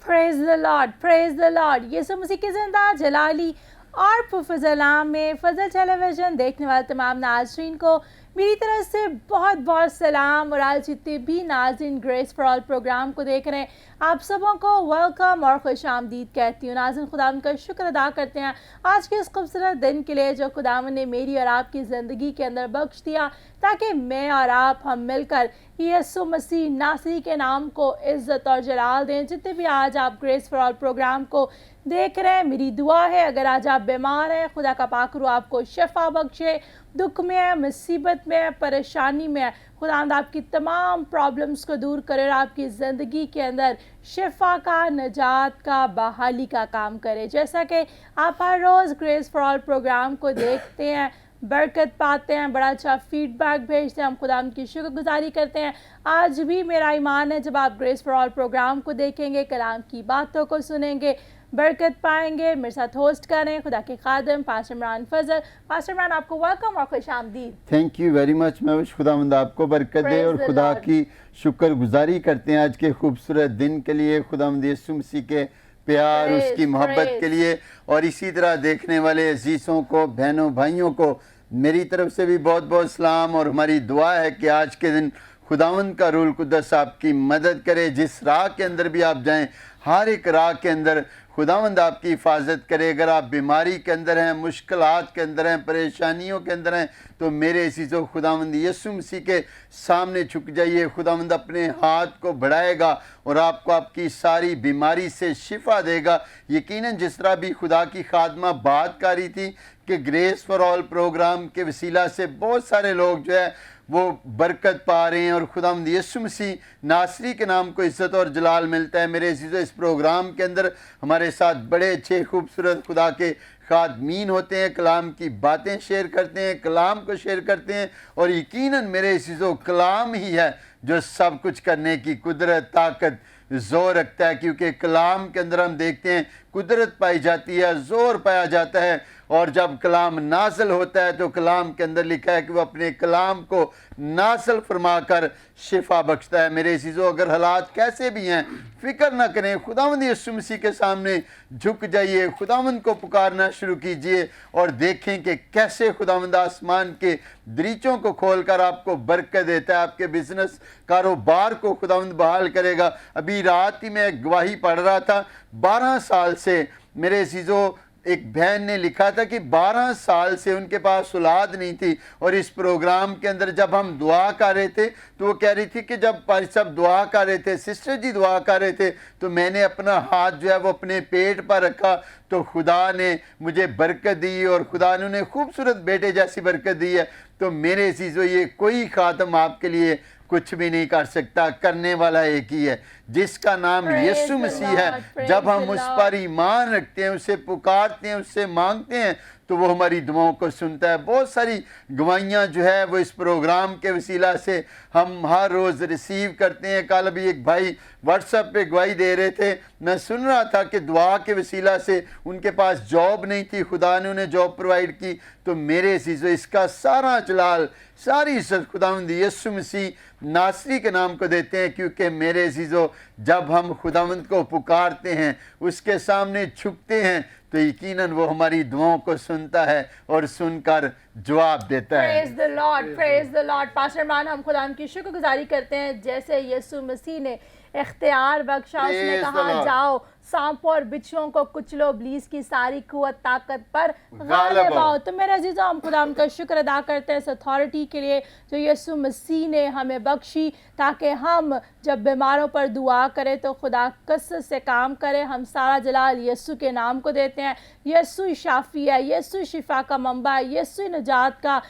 Praise the lord. Yeshu Masih की जिंदा जलाली और फजलाम में फजल टेलीविज़न देखने वाले तमाम नाज़रीन को मेरी तरफ से बहुत बहुत सलाम। और आज जितने भी नाज़रीन ग्रेस फॉर ऑल प्रोग्राम को देख रहे हैं, आप सबों को वेलकम और खुश आमदीद कहती हूँ। नाज़रीन, खुदावंद का शुक्र अदा करते हैं आज के इस खूबसूरत दिन के लिए जो खुदावंद ने मेरी और आपकी ज़िंदगी के अंदर बख्श दिया, ताकि मैं और आप हम मिलकर यीशु मसीह नासरी के नाम को इज़्ज़त और जलाल दें। जितने भी आज आप ग्रेस फॉर ऑल प्रोग्राम को देख रहे हैं, मेरी दुआ है अगर आज आप बीमार हैं, खुदा का पाक रूह आपको शिफा बख्शे। दुख में है, मुसीबत में है, परेशानी में है, खुदावंद आपकी तमाम प्रॉब्लम्स को दूर करे और आपकी ज़िंदगी के अंदर शिफा का, नजात का, बहाली का काम करे। जैसा कि आप हर रोज़ ग्रेस फॉर ऑल प्रोग्राम को देखते हैं, बरकत पाते हैं, बड़ा अच्छा फीडबैक भेजते हैं, हम खुदावंद की शुक्रगुजारी करते हैं। आज भी मेरा ईमान है जब आप ग्रेस फॉर ऑल प्रोग्राम को देखेंगे, कलाम की बातों को सुनेंगे, बरकत पाएंगे। मेरे साथ होस्ट करें खुदा के खादम पास्टर इमरान फजल। पास्टर इमरान, आपको वेलकम और खुश आमदीद। Thank you very much. मैं खुदावंद आपको बरकत दे और खुदा की शुक्रगुजारी करते हैं आज के खूबसूरत दिन के लिए, खुदावंद यीशु मसीह के प्यार, उसकी मोहब्बत के लिए। और इसी तरह देखने वाले अजीज़ों को, बहनों भाइयों को मेरी तरफ से भी बहुत बहुत सलाम। और हमारी दुआ है कि आज के दिन खुदावंद का रूह कुद्दस आपकी मदद करे। जिस राह के अंदर भी आप जाएं, हर एक राह के अंदर खुदावंद आपकी हिफाजत करे। अगर आप बीमारी के अंदर हैं, मुश्किलात के अंदर हैं, परेशानियों के अंदर हैं, तो मेरे अज़ीज़ों खुदावंद यीशु मसीह के सामने झुक जाइए। खुदावंद अपने हाथ को बढ़ाएगा और आपको आपकी सारी बीमारी से शिफा देगा। यकीनन जिस तरह भी खुदा की खादमा बात कर रही थी कि ग्रेस फॉर ऑल प्रोग्राम के वसीला से बहुत सारे लोग जो है वो बरकत पा रहे हैं और खुदावंद यीशु मसीह नासरी के नाम को इज़्ज़त और जलाल मिलता है। मेरे अज़ीज़ों, इस प्रोग्राम के अंदर हमारे साथ बड़े अच्छे खूबसूरत खुदा के खादमीन होते हैं, कलाम की बातें शेयर करते हैं, कलाम को शेयर करते हैं। और यकीनन मेरे अज़ीज़ों, कलाम ही है जो सब कुछ करने की कुदरत, ताकत, ज़ोर रखता है। क्योंकि कलाम के अंदर हम देखते हैं कुदरत पाई जाती है, ज़ोर पाया जाता है। और जब कलाम नाज़िल होता है तो कलाम के अंदर लिखा है कि वो अपने कलाम को नाज़िल फरमा कर शिफा बख्शता है। मेरे अज़ीज़ों, अगर हालात कैसे भी हैं, फ़िक्र ना करें, खुदावंद यीशु मसीह के सामने झुक जाइए, खुदावंद को पुकारना शुरू कीजिए और देखें कि कैसे खुदावंद आसमान के दरीचों को खोलकर आपको बरकत देता है। आपके बिजनेस, कारोबार को खुदावंद बहाल करेगा। अभी रात ही मैं गवाही पढ़ रहा था, 12 साल से मेरे अज़ीज़ों एक बहन ने लिखा था कि 12 साल से उनके पास औलाद नहीं थी। और इस प्रोग्राम के अंदर जब हम दुआ कर रहे थे तो वो कह रही थी कि जब सब दुआ कर रहे थे, सिस्टर जी दुआ कर रहे थे, तो मैंने अपना हाथ जो है वो अपने पेट पर रखा तो खुदा ने मुझे बरकत दी और खुदा ने उन्हें खूबसूरत बेटे जैसी बरकत दी है। तो मेरे अज़ीज़ों, ये कोई खातम आपके लिए कुछ भी नहीं कर सकता, करने वाला एक ही है जिसका नाम यीशु मसीह है। जब हम उस पर ईमान रखते हैं, उसे पुकारते हैं, उससे मांगते हैं, तो वो हमारी दुआओं को सुनता है। बहुत सारी गवाहियाँ जो है वो इस प्रोग्राम के वसीला से हम हर रोज़ रिसीव करते हैं। कल भी एक भाई व्हाट्सएप पे गवाही दे रहे थे, मैं सुन रहा था कि दुआ के वसीला से उनके पास जॉब नहीं थी, खुदा ने उन्हें जॉब प्रोवाइड की। तो मेरे अज़ीज़ों, इसका सारा जलाल, सारी इज़्ज़त खुदावंद यीशु मसीह नासरी के नाम को देते हैं। क्योंकि मेरे अज़ीज़ों, जब हम खुदावंद को पुकारते हैं, उसके सामने झुकते हैं, तो यकीनन वो हमारी दुआओं को सुनता है और सुनकर जवाब देता है। Praise the lord, praise the Lord. Pastor Imran, हम खुदावंद की शुक्रगुजारी करते हैं जैसे यीशु मसीह ने इख्तियार बख्शा, उसने कहा जाओ सांपों और बिच्छुओं को कुचलो, इब्लीस की सारी कुव्वत ताकत पर गालिब आओ। तो मेरे अजीज़ों, हम खुदावंद का शुक्र अदा करते हैं इस अथॉरिटी के लिए जो यीशु मसीह ने हमें बख्शी, ताकि हम जब बीमारों पर दुआ करें तो खुदा कसरत से काम करे। हम सारा जलाल यीशु के नाम को देते हैं। यीशु शाफी है, यीशु शिफा का मंबा है, यीशु निजात का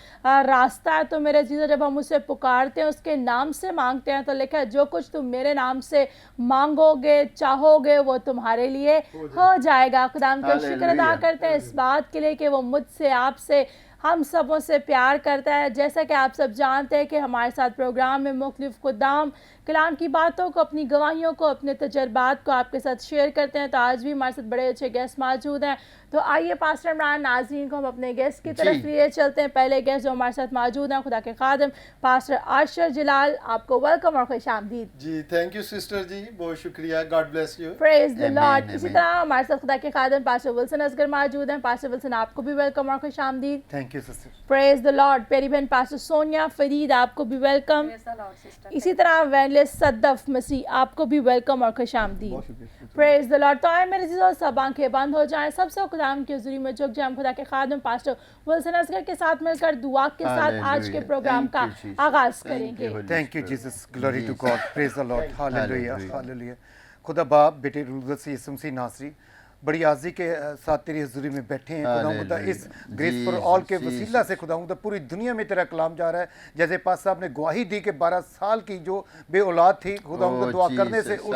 रास्ता है। तो मेरे अजीज़ों, जब हम उसे पुकारते हैं, उसके नाम से मांगते हैं, तो लिखा है जो कुछ तुम मेरे नाम से मांगोगे, चाहोगे, वो तुम्हारे लिए हो जाएगा। खुदा का शुक्र अदा करते हैं इस बात के लिए कि वो मुझसे, आपसे, ہم سبوں سے پیار کرتا ہے. جیسا کہ آپ سب جانتے ہیں کہ ہمارے ساتھ پروگرام میں مختلف خدام کلام کی باتوں کو, اپنی گواہیوں کو, اپنے تجربات کو آپ کے ساتھ شیئر کرتے ہیں. تو آج بھی ہمارے ساتھ بڑے اچھے گیسٹ موجود ہیں. تو آئیے پاسٹر عمران ناظرین کو ہم اپنے گیسٹ کی طرف لیے چلتے ہیں. پہلے گیسٹ جو ہمارے ساتھ موجود ہیں خدا کے خادم پاسٹر عاشر جلال, آپ کو ویلکم اور خوش آمدید. جی تھینک یو سسٹر جی, بہت شکریہ, God bless you. Praise the Lord. اسی طرح ہمارے ساتھ خدا کے خادم پاسٹر ولسن اصغر موجود ہیں. پاسٹر ولسن آپ کو بھی ویلکم اور خوش آمدید. Thank you sister. Praise the lord. پیری بہن پاسٹر سونیا فرید آپ کو بھی ویلکم. اسی طرح وینلس صدف مسیح آپ کو بھی ویلکم اور خوش آمدید. پریز دی لارڈ. تو آئے میرے عزیزو, سب آنکھیں بند ہو جائیں, سب سے خدا کے حضوری میں جھک جائیں. خدا کے خادم پاسٹر ولسن اصغر کے ساتھ مل کر دعا کے ساتھ آج کے پروگرام کا آغاز کریں گے. Thank you Jesus, glory to God, praise the lord, hallelujah hallelujah. خدا باپ بیٹے روح القدس یسوع مسیح ناصری بڑی عاضی کے ساتھ تیری حضوری میں بیٹھے ہیں. خدا خدا اس گریس فار آل کے وسیلہ سے خدا خدا پوری دنیا میں تیرا کلام جا رہا ہے. جیسے پاس صاحب نے گواہی دی کہ 12 سال کی جو بے اولاد تھی, خدا خدا دعا کرنے سے اس کو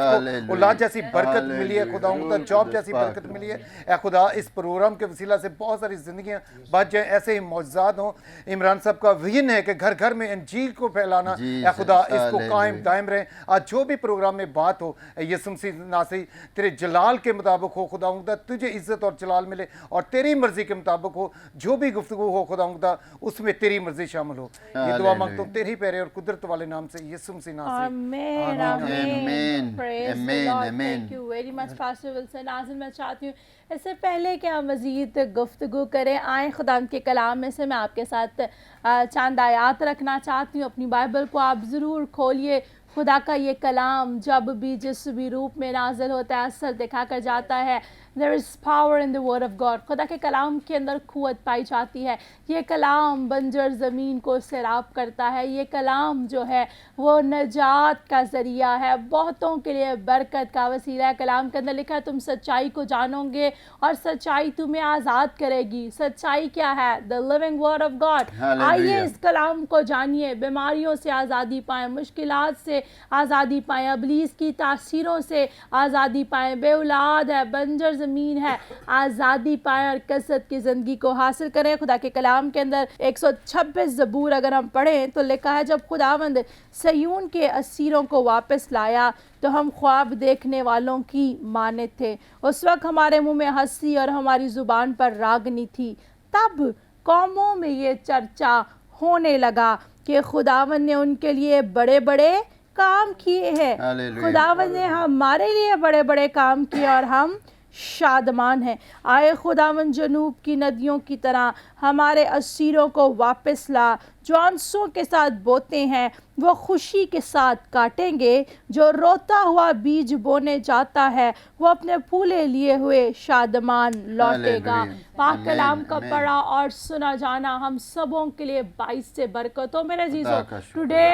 اولاد جیسی برکت ملی ہے. خدا خدا جاب جیسی برکت ملی ہے. اے خدا اس پروگرام کے وسیلہ سے بہت ساری زندگیاں بچ جائیں, ایسے ہی معجزات ہوں. عمران صاحب کا ویژن ہے کہ گھر گھر میں انجیل کو پھیلانا. اے خدا اس کو قائم دائم رہیں. آج جو بھی پروگرام میں بات ہو یسوع مسیح ناصری تیرے جلال کے مطابق ہو. خدا خدا تجھے عزت اور جلال ملے اور تیری مرضی کے مطابق ہو. جو بھی گفتگو ہو خدا خدا اس میں تیری مرضی شامل ہو. یہ دعا مانگتا ہوں تیرے پیارے اور قدرت والے نام سے, یسوع مسیح ناصری. آمین آمین. Praise the lord. Thank you very much pastor Wilson. ناظرین میں چاہتی ہوں اس سے پہلے کہ ہم مزید گفتگو کریں, آئیں خدا کے کلام میں سے میں آپ کے ساتھ چند آیات رکھنا چاہتی ہوں. اپنی بائبل کو آپ ضرور کھولیے. خدا کا یہ کلام جب بھی جس بھی روپ میں نازل ہوتا ہے اثر دکھا کر جاتا ہے. There is power in the word of God. خدا کے کلام کے اندر قوت پائی جاتی ہے. یہ کلام بنجر زمین کو سیراب کرتا ہے. یہ کلام جو ہے وہ نجات کا ذریعہ ہے, بہتوں کے لیے برکت کا وسیلہ ہے. کلام کے اندر لکھا ہے تم سچائی کو جانو گے اور سچائی تمہیں آزاد کرے گی. سچائی کیا ہے؟ The living word of God. آئیے اس کلام کو جانیے. بیماریوں سے آزادی پائیں, مشکلات سے آزادی پائیں, ابلیس کی تاثیروں سے آزادی پائیں. بے اولاد ہے, بنجر زمین ہے, آزادی پائیں اور کثرت کی زندگی کو حاصل کریں. خدا کے کلام کے اندر 126 زبور اگر ہم پڑھیں تو لکھا ہے جب خداوند سیون کے اسیروں کو واپس لایا تو ہم خواب دیکھنے والوں کی مانند تھے. اس وقت ہمارے منہ میں ہنسی اور ہماری زبان پر راگنی تھی. تب قوموں میں یہ چرچا ہونے لگا کہ خداوند نے ان کے لیے بڑے بڑے کام کیے ہیں. خداوند نے ہمارے لیے بڑے بڑے کام کیے اور ہم شادمان ہیں. آئے خداوند جنوب کی ندیوں کی طرح ہمارے اسیروں کو واپس لا. جو آنسوں کے ساتھ بوتے ہیں وہ خوشی کے ساتھ کاٹیں گے. جو روتا ہوا بیج بونے جاتا ہے وہ اپنے پھولے لیے ہوئے شادمان لوٹے گا. پاک کلام کا پڑھا اور سنا جانا ہم سبوں کے لیے باعث سے برکت ہو. میرے عزیزو, today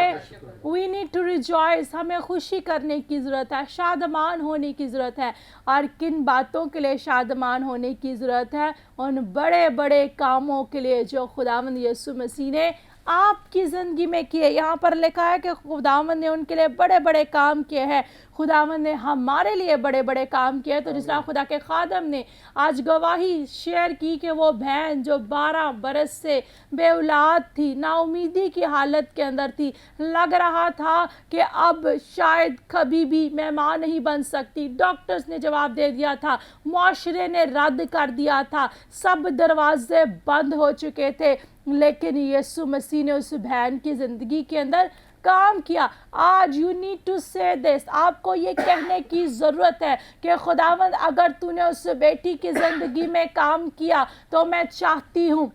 we need to rejoice. ہمیں خوشی کرنے کی ضرورت ہے, شادمان ہونے کی ضرورت ہے. اور کن باتوں کے لیے شادمان ہونے کی ضرورت ہے؟ ان بڑے بڑے کاموں کے لیے جو خداوند یسوع مسیح نے آپ کی زندگی میں کیے. یہاں پر لکھا ہے کہ خداوند نے ان کے لیے بڑے بڑے کام کیے ہیں. خداوند نے ہمارے لیے بڑے بڑے کام کیے. تو جس طرح خدا کے خادم نے آج گواہی شیئر کی کہ وہ بہن جو 12 برس سے بے اولاد تھی, نا امیدی کی حالت کے اندر تھی, لگ رہا تھا کہ اب شاید کبھی بھی میں ماں نہیں بن سکتی. ڈاکٹرز نے جواب دے دیا تھا, معاشرے نے رد کر دیا تھا, سب دروازے بند ہو چکے تھے. لیکن یسوع مسیح نے اس بہن کی زندگی کے اندر کام کیا. آج یو نیڈ ٹو سے دس. آپ کو یہ کہنے کی ضرورت ہے کہ خداوند اگر تو نے اس بیٹی کی زندگی میں کام کیا تو میں چاہتی ہوں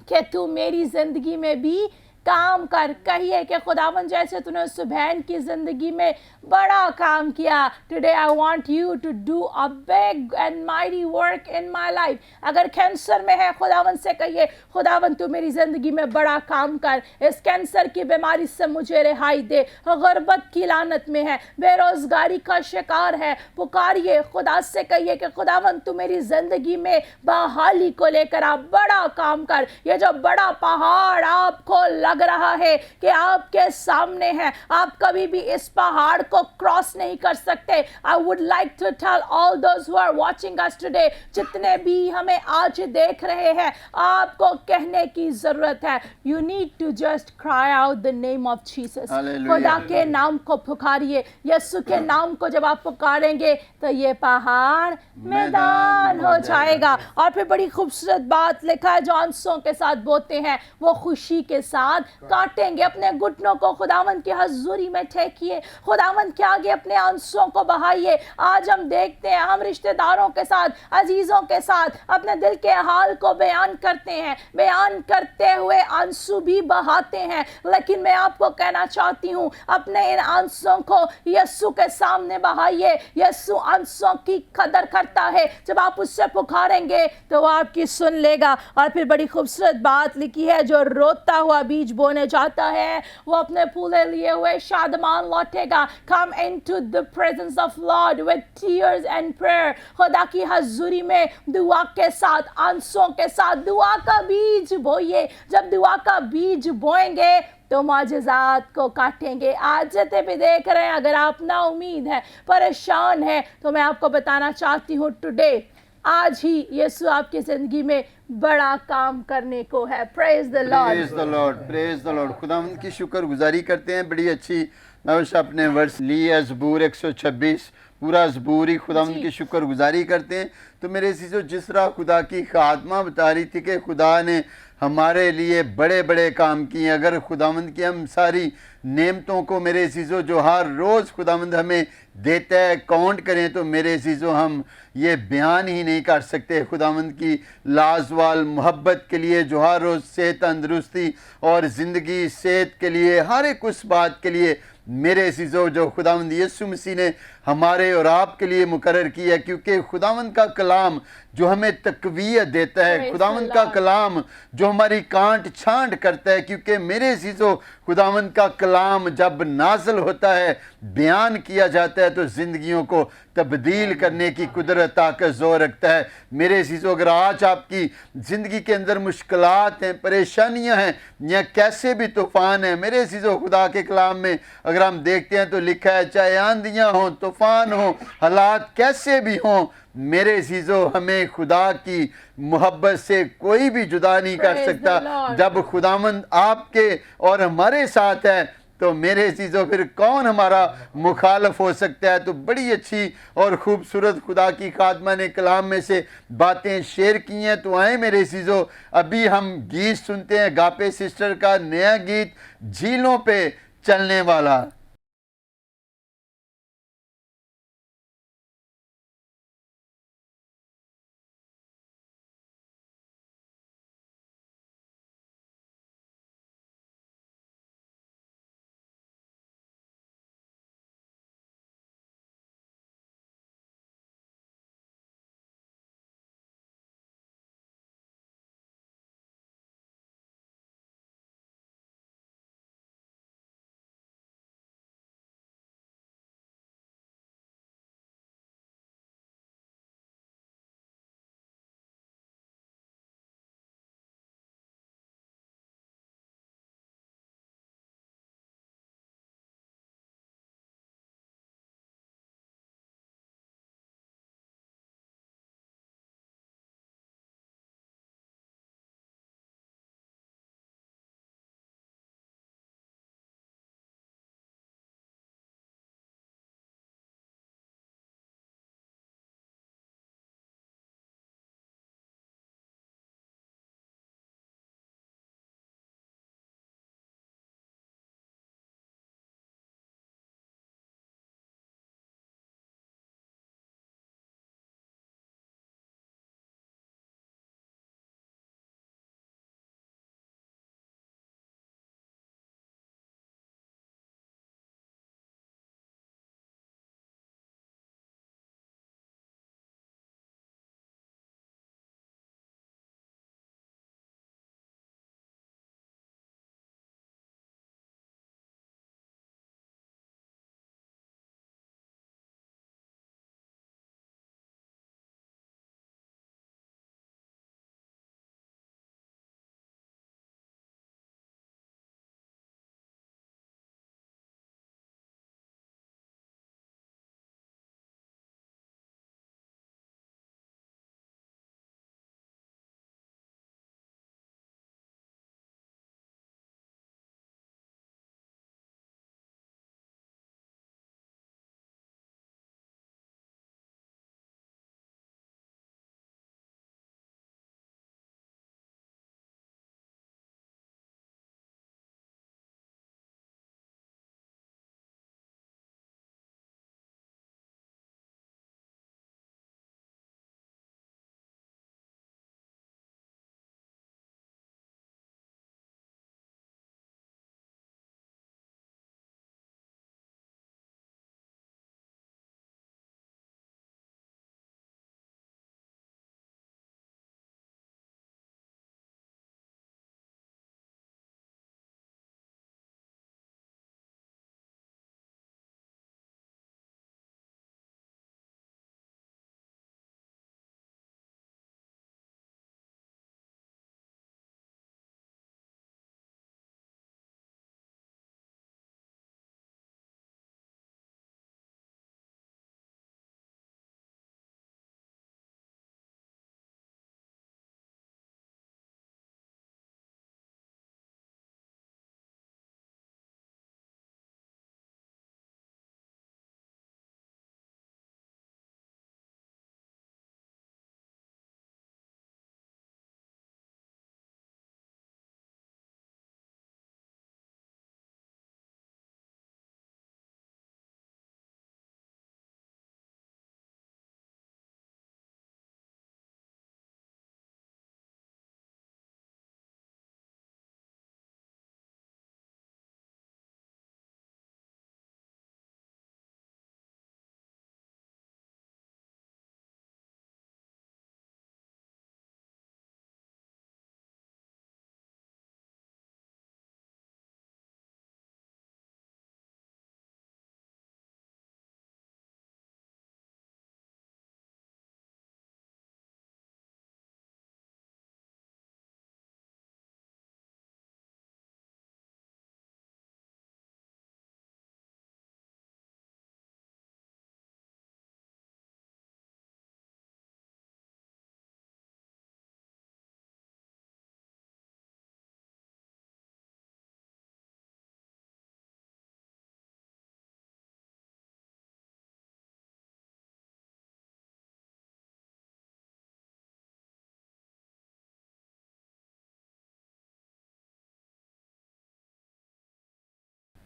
کہ تو میری زندگی میں بھی کام کر. کہیے کہ خداوند جیسے تو نے اس بہن کی زندگی میں بڑا کام کیا, today I want you to do a big and mighty work in my life. اگر کینسر میں ہے خداوند سے کہیے خداوند تو میری زندگی میں بڑا کام کر, اس کینسر کی بیماری سے مجھے رہائی دے. غربت کی لعنت میں ہے, بے روزگاری کا شکار ہے, پکاریے خدا سے کہیے کہ خداوند تو میری زندگی میں بحالی کو لے کر آپ بڑا کام کر. یہ جو بڑا پہاڑ آپ کو لگ लग रहा है कि आपके सामने है, आप कभी भी इस पहाड़ को क्रॉस नहीं कर सकते, I would like to tell all those who are watching us today, जितने भी हमें आज देख रहे हैं, आपको कहने की जरूरत है, you need to just cry out the name of Jesus. खुदा के नाम को पुकारिए, यीशु के नाम को जब आप पुकारेंगे तो ये पहाड़ मैदान हो जाएगा। और फिर बड़ी खूबसूरत बात लिखा है, जो आंसुओं के साथ बोते हैं वो खुशी के साथ काटेंगे। अपने घुटनों को खुदावंद की हजूरी में ठेकिए, खुदावंद के आगे अपने आंसुओं को बहाइए। आज हम देखते हैं, हम रिश्तेदारों के साथ, अजीजों के साथ अपने दिल के हाल को बयान करते हैं, बयान करते हुए आंसू भी बहाते हैं, लेकिन मैं आपको कहना चाहती हूँ, अपने इन आंसुओं को यीशु के सामने बहाइए। यीशु आंसुओं की कदर करता है, जब आप उससे पुकारेंगे तो वो आपकी सुन लेगा। और फिर बड़ी खूबसूरत बात लिखी है, जो रोता हुआ बीज बोने जाता है वो अपने फूले लिए हुए शादमान लौटेगा। Come into the presence of lord with tears and prayer, खुदा की हजूरी में दुआ के साथ, आंसुओं के साथ दुआ का बीज बोइए। जब दुआ का बीज बोएंगे तो माजिज़ात को काटेंगे। आज जितने भी देख रहे हैं, अगर आप ना उम्मीद है, परेशान है, तो मैं आपको बताना चाहती हूँ, टुडे, आज ही यीशु आपकी जिंदगी में बड़ा काम करने को है। Praise the lord, praise the lord, praise the Lord. खुदावंद की शुक्रगुजारी करते हैं। बड़ी अच्छी नवश अपने वर्ष ली है, ज़बूर 126, पूरा ज़बूर ही खुदावंद की शुक्रगुजारी करते हैं। तो मेरे चीज़ों, जिस तरह खुदा की खात्मा बता रही थी कि खुदा ने हमारे लिए बड़े बड़े काम किए, अगर खुदावंद की हम सारी नेमतों को मेरे चीज़ों जो हर रोज़ खुदावंद हमें देता है काउंट करें, तो मेरे चीज़ों हम ये बयान ही नहीं कर सकते। खुदावंद की लाजवाल मोहब्बत के लिए, जो हर रोज़ सेहत, तंदरुस्ती और ज़िंदगी, सेहत के लिए, हर एक उस बात के लिए मेरे चीज़ों जो खुदावंद यीशु मसीह ने हमारे और आपके लिए मुकर्रर किया है। क्योंकि खुदावंद का कलाम जो हमें तकवीयत देता है, खुदावंद का कलाम जो हमारी कांट छांट करता है। क्योंकि मेरे चीज़ों, खुदावंद का कलाम जब नाज़िल होता है, बयान किया जाता है, तो ज़िंदगियों को तब्दील करने की कुदरत, ताकत, ज़ोर रखता है। मेरे चीज़ों, अगर आज आपकी ज़िंदगी के अंदर मुश्किलात हैं, परेशानियां हैं, या कैसे भी तूफ़ान हैं, मेरे चीज़ों, खुदा के कलाम में अगर हम देखते हैं तो लिखा है, चाहे आंधियाँ हों, तूफ़ान हों, हालात कैसे भी हों, मेरे चीज़ों, हमें खुदा की मोहब्बत से कोई भी जुदा नहीं कर सकता। जब खुदावंद आपके और हमारे साथ है, तो मेरे चीज़ों, फिर कौन हमारा मुखालफ हो सकता है। तो बड़ी अच्छी और ख़ूबसूरत खुदा की खात्मा ने कलाम में से बातें शेयर की हैं। तो आए मेरे चीज़ों, अभी हम गीत सुनते हैं, गापे सिस्टर का नया गीत, झीलों पे चलने वाला।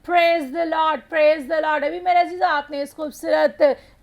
Praise the Lord. अभी मेरे अजीज़ों आपने इस खूबसूरत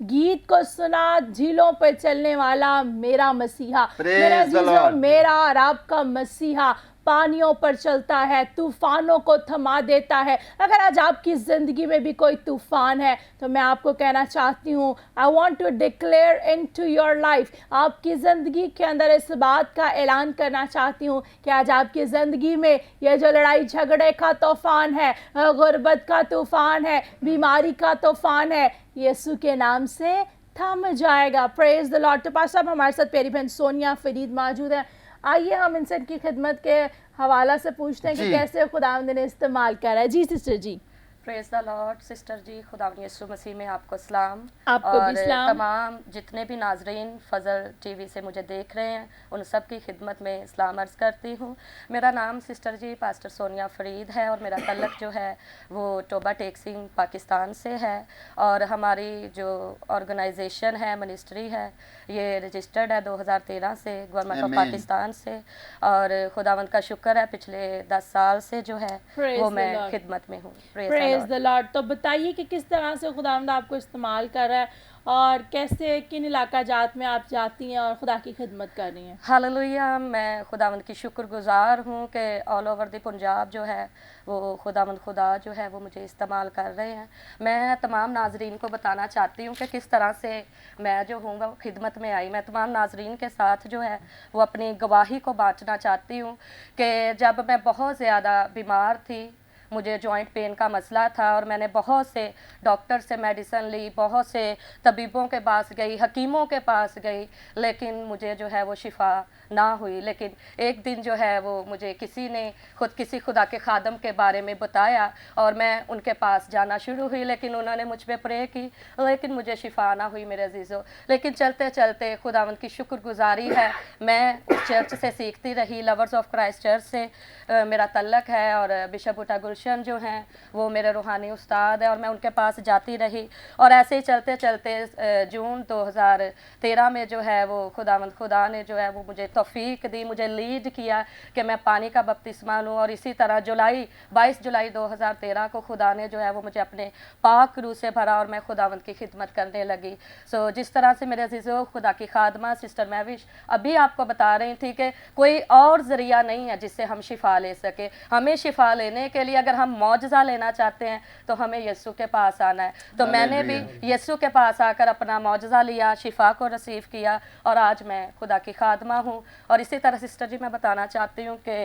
गीत को सुना, झीलों पर चलने वाला मेरा मसीहा। Praise मेरे the अजीज़ों, Lord। मेरा और आपका मसीहा पानियों पर चलता है, तूफानों को थमा देता है। अगर आज आपकी ज़िंदगी में भी कोई तूफान है तो मैं आपको कहना चाहती हूँ, I want to declare into your life, आपकी ज़िंदगी के अंदर इस बात का ऐलान करना चाहती हूँ कि आज आपकी ज़िंदगी में ये जो लड़ाई झगड़े का तूफान है, गुर्बत का तूफान है, बीमारी का तूफान है, यीशु के नाम से थम जाएगा। Praise the Lord. तो पास साहब हमारे साथ प्यारी बहन सोनिया फरीद मौजूद है। आइए हम इनसे इनकी खिदमत के हवाला से पूछते हैं कि जी। कैसे खुदावंद ने इस्तेमाल करा है। जी सिस्टर जी। Praise the lord. सिस्टर जी, खुदावंद यीशु मसीह में आपको सलाम। आपको भी और सलाम। तमाम जितने भी नाजरीन फजल टीवी से मुझे देख रहे हैं उन सब की खिदमत में सलाम अर्ज़ करती हूँ। मेरा नाम सिस्टर जी पास्टर सोनिया फरीद है और मेरा तल्लक जो है वो टोबा टेक्सिंग पाकिस्तान से है। और हमारी जो ऑर्गेनाइजेशन है, मिनिस्ट्री है, ये रजिस्टर्ड है 2013 से गवर्नमेंट ऑफ Amen। पाकिस्तान से। और खुदावंद का शुक्र है पिछले 10 साल से जो है Praise वो the मैं Lord। खिदमत में हूँ। Praise the Lord. तो बताइए कि किस तरह से खुदावंद आपको इस्तेमाल कर रहा है और कैसे किन इलाका जात में आप जाती हैं और खुदा की खिदमत कर रही हैं। हालेलुया। मैं खुदावंद की शुक्रगुजार हूँ कि ऑल ओवर द पंजाब जो है वो खुदावंद खुदा जो है वो मुझे इस्तेमाल कर रहे हैं। मैं तमाम नाजरीन को बताना चाहती हूँ कि किस तरह से मैं जो हूँ वो खिदमत में आई। मैं तमाम नाजरीन के साथ जो है वो अपनी गवाही को बांटना चाहती हूँ कि जब मैं बहुत ज़्यादा बीमार थी, मुझे जॉइंट पेन का मसला था और मैंने बहुत से डॉक्टर से मेडिसिन ली, बहुत से तबीबों के पास गई, हकीमों के पास गई, लेकिन मुझे जो है वो शिफा ना हुई। लेकिन एक दिन जो है वो मुझे किसी खुदा के खादम के बारे में बताया और मैं उनके पास जाना शुरू हुई, लेकिन उन्होंने मुझ पर प्रे की, लेकिन मुझे शिफा ना हुई मेरे अजीज़ों। लेकिन चलते चलते खुदावंद की शुक्रगुजारी है, मैं चर्च से सीखती रही, लवर्स ऑफ क्राइस्ट चर्च से मेरा तल्लक है और बिशप बुटा गुलशन जो हैं वो मेरे रूहानी उस्ताद है और मैं उनके पास जाती रही। और ऐसे ही चलते चलते जून 2013 में जो है वो खुदा ने जो है वो मुझे तौफीक दी, मुझे लीड किया कि मैं पानी का बपतिस्मा लूँ। और इसी तरह 22 जुलाई 2013 को खुदा ने जो है वो मुझे अपने पाक रूह से भरा और मैं खुदावंद की खिदमत करने लगी। सो जिस तरह से मेरे अजीज़ों खुदा की खादमा सिस्टर महविश अभी आपको बता रही थी कि कोई और ज़रिया नहीं है जिससे हम शिफा ले सके। हमें शिफा लेने के लिए अगर हम मौजज़ा लेना चाहते हैं तो हमें यीशु के पास आना है। तो मैंने भी यीशु के पास आकर अपना मौजज़ा लिया, शिफा को रिसीव किया और आज मैं खुदा की खादमा हूँ। और इसी तरह सिस्टर जी मैं बताना चाहती हूँ कि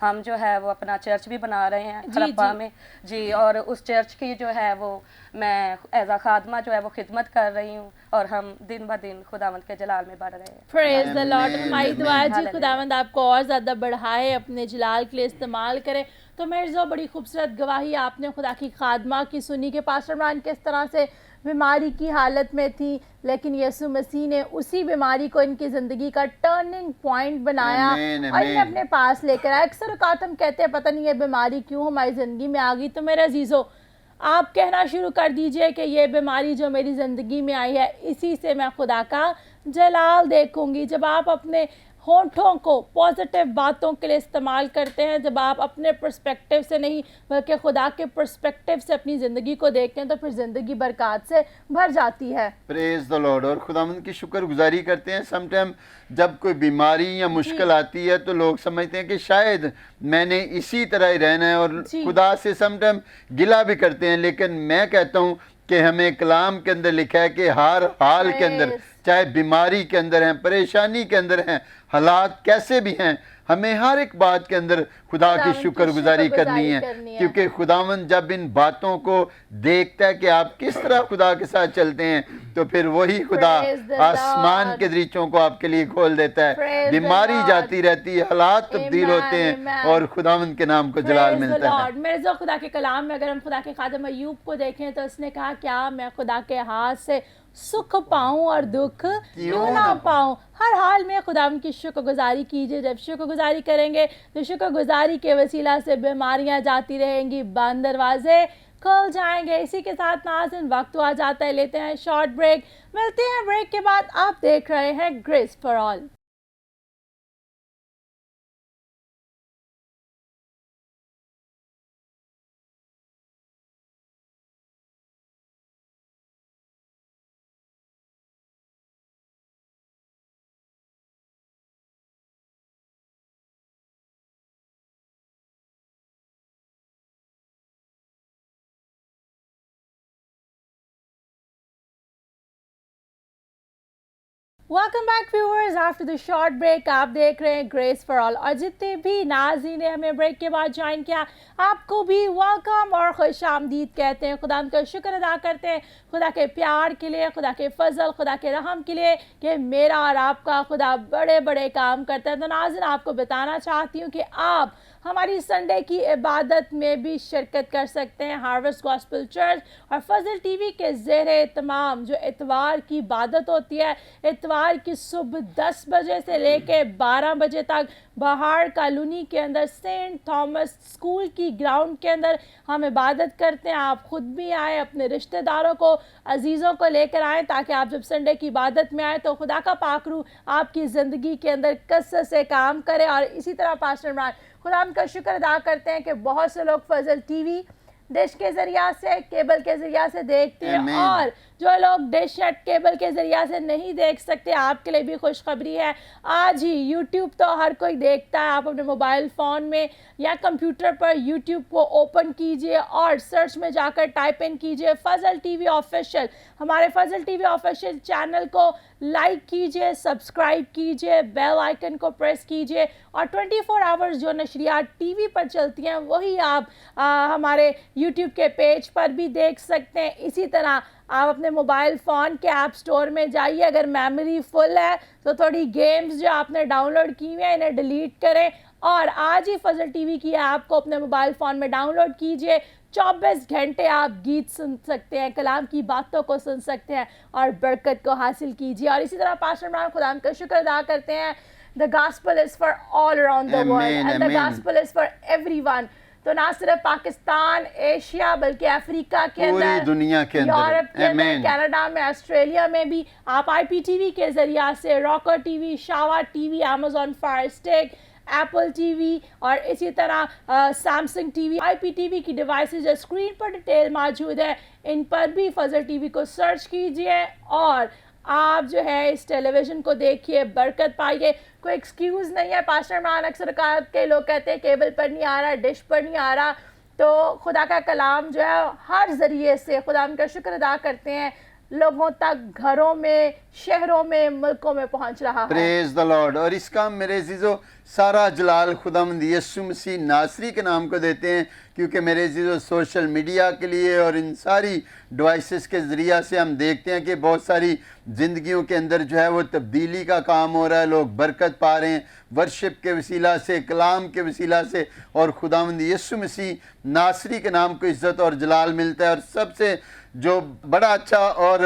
हम जो है वो अपना चर्च भी बना रहे हैं खरब्बा में जी। और उस चर्च की जो है वो मैं एज़ आ खादमा जो है वो खिदमत कर रही हूँ और हम दिन ब दिन खुदावंद के जलाल में बढ़ रहे हैं। Praise the Lord. Amen, हमारी दुआ है जी Hallelujah। खुदावंद आपको और ज़्यादा बढ़ाए, अपने जलाल के लिए इस्तेमाल करे। तो मेरे जो बड़ी खूबसूरत गवाही आपने खुदा की खादमा की सुनी कि पास्टर इमरान किस तरह से बीमारी की हालत में थी, लेकिन यीशु मसीह ने उसी बीमारी को इनकी ज़िंदगी का टर्निंग पॉइंट बनाया Amen, और इन्हें Amen। अपने पास लेकर आया। अक्सर औकात हम कहते हैं पता नहीं ये बीमारी क्यों हमारी ज़िंदगी में आ गई। तो मेरे अजीज़ों आप कहना शुरू कर दीजिए कि ये बीमारी जो मेरी ज़िंदगी में आई है इसी से मैं खुदा का जलाल देखूंगी। जब आप अपने होठों को पॉजिटिव बातों के लिए इस्तेमाल करते हैं, जब आप अपने पर्सपेक्टिव से नहीं बल्कि खुदा के पर्सपेक्टिव से अपनी ज़िंदगी को देखते हैं तो फिर ज़िंदगी बरकत से भर जाती है। Praise the Lord. और खुदावंद की शुक्रगुजारी करते हैं। समटाइम जब कोई बीमारी या मुश्किल आती है तो लोग समझते हैं कि शायद मैंने इसी तरह ही रहना है और जी। खुदा से समटाइम गिला भी करते हैं। लेकिन मैं कहता हूँ कि हमें कलाम के अंदर लिखा है कि हर हाल के अंदर, चाहे बीमारी के अंदर हैं, परेशानी के अंदर हैं, हालात कैसे भी हैं, हमें हर एक बात के अंदर खुदा की शुक्रगुजारी करनी है। क्योंकि खुदावंद जब इन बातों को देखता है कि आप किस तरह खुदा के साथ चलते हैं तो फिर वही खुदा आसमान के दरीचों को आपके लिए खोल देता है। बीमारी जाती रहती है, हालात तब्दील होते हैं और खुदावंद के नाम को जलाल मिलता है। मेरे जो खुदा के कलाम में अगर हम खुदा के खादिम अय्यूब को देखें तो उसने कहा क्या मैं खुदा के हाथ से सुख पाऊं और दुख क्यों ना पाऊं। हर हाल में खुदा की शुक्रगुजारी कीजिए। जब शुक्रगुजारी करेंगे तो शुक्रगुजारी के वसीला से बीमारियां जाती रहेंगी, बंद दरवाजे खुल जाएंगे। इसी के साथ नाज़रीन वक्त आ जाता है, लेते हैं शॉर्ट ब्रेक। मिलते हैं ब्रेक के बाद। आप देख रहे हैं grace for all. Welcome back viewers after the short break. आप देख रहे हैं ग्रेस फॉर ऑल और जितने भी नाज़रीन ने हमें ब्रेक के बाद ज्वाइन किया आपको भी वेलकम और खुश आमदीद कहते हैं। खुदा का शुक्र अदा करते हैं खुदा के प्यार के लिए, खुदा के फजल, खुदा के रहम के लिए कि मेरा और आपका खुदा बड़े बड़े काम करता है। तो नाज़रीन आपको बताना चाहती हूँ कि आप हमारी संडे की इबादत में भी शिरकत कर सकते हैं। हार्वेस्ट गॉस्पेल चर्च और फजल टीवी के ज़ेरे तमाम जो इतवार की इबादत होती है, इतवार की सुबह 10 बजे से लेके 12 बजे तक बहार कॉलोनी के अंदर सेंट थॉमस स्कूल की ग्राउंड के अंदर हम इबादत करते हैं। आप ख़ुद भी आएँ, अपने रिश्तेदारों को, अजीज़ों को लेकर आएँ ताकि आप जब संडे की इबादत में आएँ तो खुदा का पाक रूह आपकी ज़िंदगी के अंदर कसरत से काम करे। और इसी तरह पास्टर इमरान खुदा का शुक्र अदा करते हैं कि बहुत से लोग फजल टीवी डिश के ज़रिया से, केबल के ज़रिया से देखते हैं और जो लोग डिश या केबल के ज़रिया से नहीं देख सकते आपके लिए भी खुशखबरी है। आज ही यूट्यूब तो हर कोई देखता है। आप अपने मोबाइल फ़ोन में या कंप्यूटर पर यूट्यूब को ओपन कीजिए और सर्च में जाकर टाइप इन कीजिए फजल टीवी ऑफिशियल। हमारे फजल टीवी ऑफिशियल चैनल को लाइक कीजिए, सब्सक्राइब कीजिए, बेल आइकन को प्रेस कीजिए और 24 आवर्स जो नशरियात टीवी पर चलती हैं वही आप हमारे यूट्यूब के पेज पर भी देख सकते हैं। इसी तरह आप अपने मोबाइल फ़ोन के ऐप स्टोर में जाइए, अगर मेमोरी फुल है तो थोड़ी गेम्स जो आपने डाउनलोड की हुई हैं इन्हें डिलीट करें और आज ही फजल टीवी की ऐप को अपने मोबाइल फ़ोन में डाउनलोड कीजिए। 24 घंटे आप गीत सुन सकते हैं, कलाम की बातों को सुन सकते हैं और बरकत को हासिल कीजिए। और इसी तरह पास्टर इमरान खुदा का शुक्र अदा करते हैं the gospel is for all around the world and the gospel is for everyone. तो ना सिर्फ पाकिस्तान, एशिया बल्कि अफ्रीका के अंदर, दुनिया के अंदर, यूरोप के अंदर, कनाडा में, ऑस्ट्रेलिया में भी आप IPTV के ज़रिया से, rocker TV, Shava TV, Amazon fire stick, Apple TV और इसी तरह सैमसंग टीवी, IPTV की डिवाइसेज जो स्क्रीन पर डिटेल मौजूद है इन पर भी फजल टीवी को सर्च कीजिए और आप जो है इस टेलीविज़न को देखिए, बरकत पाइए। कोई एक्सक्यूज़ नहीं है। पास्टर इमरान अक्सर के लोग कहते हैं केबल पर नहीं आ रहा, डिश पर नहीं आ रहा, तो खुदा का कलाम जो है हर ज़रिए से खुदा का शुक्र अदा करते हैं लोगों तक, घरों में, शहरों में, मुल्कों में पहुंच रहा है। Praise the Lord. और इसका मेरे अजीज़ों सारा जलाल खुदावंद यीशु मसीह नासरी के नाम को देते हैं क्योंकि मेरे अजीज़ों सोशल मीडिया के लिए और इन सारी डिवाइसेस के ज़रिया से हम देखते हैं कि बहुत सारी ज़िंदगियों के अंदर जो है वो तब्दीली का काम हो रहा है, लोग बरकत पा रहे हैं वर्शिप के वसीला से, कलाम के वसीला से और खुदावंद यीशु मसीह नासरी के नाम को इज़्ज़त और जलाल मिलता है। और सबसे जो बड़ा अच्छा और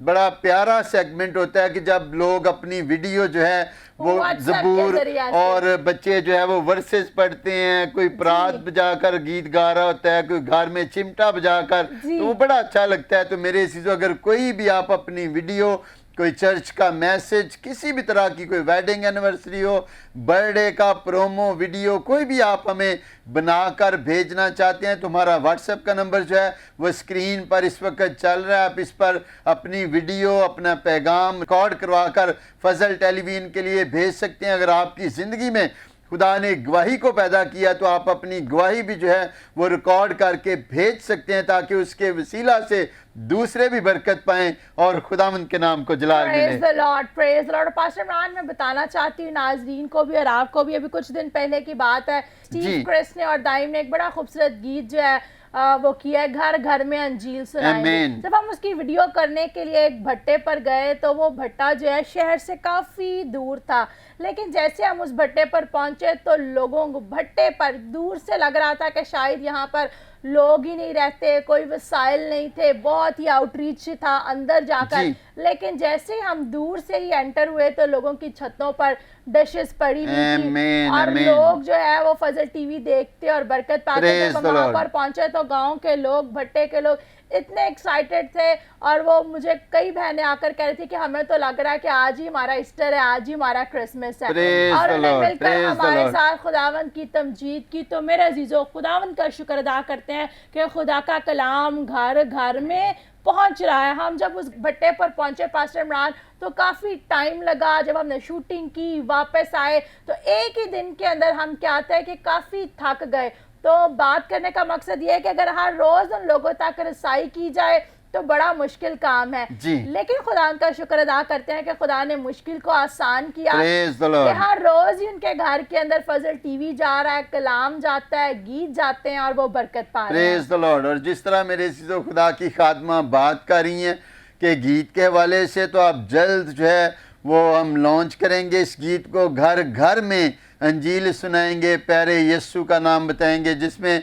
बड़ा प्यारा सेगमेंट होता है कि जब लोग अपनी वीडियो जो है वो ज़बूर और बच्चे जो है वो वर्सेस पढ़ते हैं, कोई परात बजाकर गीत गा रहा होता है, कोई घर में चिमटा बजाकर, तो वो बड़ा अच्छा लगता है। तो मेरे चीज़ों अगर कोई भी आप अपनी वीडियो, कोई चर्च का मैसेज, किसी भी तरह की कोई वेडिंग एनिवर्सरी हो, बर्थडे का प्रोमो वीडियो, कोई भी आप हमें बनाकर भेजना चाहते हैं तो हमारा व्हाट्सएप का नंबर जो है वो स्क्रीन पर इस वक्त चल रहा है। आप इस पर अपनी वीडियो, अपना पैगाम रिकॉर्ड करवा कर फजल टेलीविज़न के लिए भेज सकते हैं। अगर आपकी ज़िंदगी में खुदा ने गवाही को पैदा किया तो आप अपनी गवाही भी जो है वो रिकॉर्ड करके भेज सकते हैं ताकि उसके वसीला से दूसरे भी बरकत पाएं और खुदावंद के नाम को जलाल मिले। Praise the lord, praise the Lord. Pastor Imran मैं बताना चाहती हूँ नाजरीन को भी और आपको भी, अभी कुछ दिन पहले की बात है, स्टीव क्रिस ने और दाइम ने एक बड़ा खूबसूरत गीत जो है वो किया है, घर घर में अंजील सुनाएंगे। जब हम उसकी वीडियो करने के लिए एक भट्टे पर गए तो वो भट्टा जो है शहर से काफ़ी दूर था, लेकिन जैसे हम उस भट्टे पर पहुंचे तो लोगों को भट्टे पर दूर से लग रहा था कि शायद यहाँ पर लोग ही नहीं रहते, कोई वसाइल नहीं थे, बहुत ही आउटरीच था अंदर जाकर। लेकिन जैसे ही हम दूर से ही एंटर हुए तो लोगों की छतों पर डिशेस पड़ी हुई थी और लोग जो है वो फजल टीवी देखते और बरकत पाते। जब हम वहाँ पर पहुंचे तो गांव के लोग, भट्टे के लोग इतने एक्साइटेड थे और वो मुझे कई बहनें आकर कह रही थी कि हमें तो लग रहा है कि आज ही हमारा ईस्टर है, आज ही हमारा क्रिसमस है। और उन्हें मिलकर हमारे साथ खुदावंद की तमजीद की। तो मेरे अजीजों खुदावंद का शुक्र अदा करते हैं कि खुदा का कलाम घर घर में पहुंच रहा है। हम जब उस भट्टे पर पहुंचे पास्टर इमरान तो काफ़ी टाइम लगा। जब हमने शूटिंग की वापस आए तो एक ही दिन के अंदर हम क्या है कि काफ़ी थक गए। तो बात करने का मकसद ये है कि अगर हर रोज़ उन लोगों तक रसाई की जाए تو بڑا مشکل کام ہے جی. لیکن خدا کا شکر ادا کرتے ہیں کہ خدا نے مشکل کو آسان کیا Praise the کہ Lord. ہر روز ہی ان کے گھر کے اندر فضل ٹی وی جا رہا ہے, کلام جاتا ہے, گیت جاتے ہیں اور وہ برکت پا رہے ہیں. پریز the Lord. اور جس طرح میرے عزیز و خدا کی خادمہ بات کر رہی ہیں کہ گیت کے حوالے سے, تو آپ جلد جو ہے وہ ہم لانچ کریں گے اس گیت کو, گھر گھر میں انجیل سنائیں گے, پیارے یسوع کا نام بتائیں گے, جس میں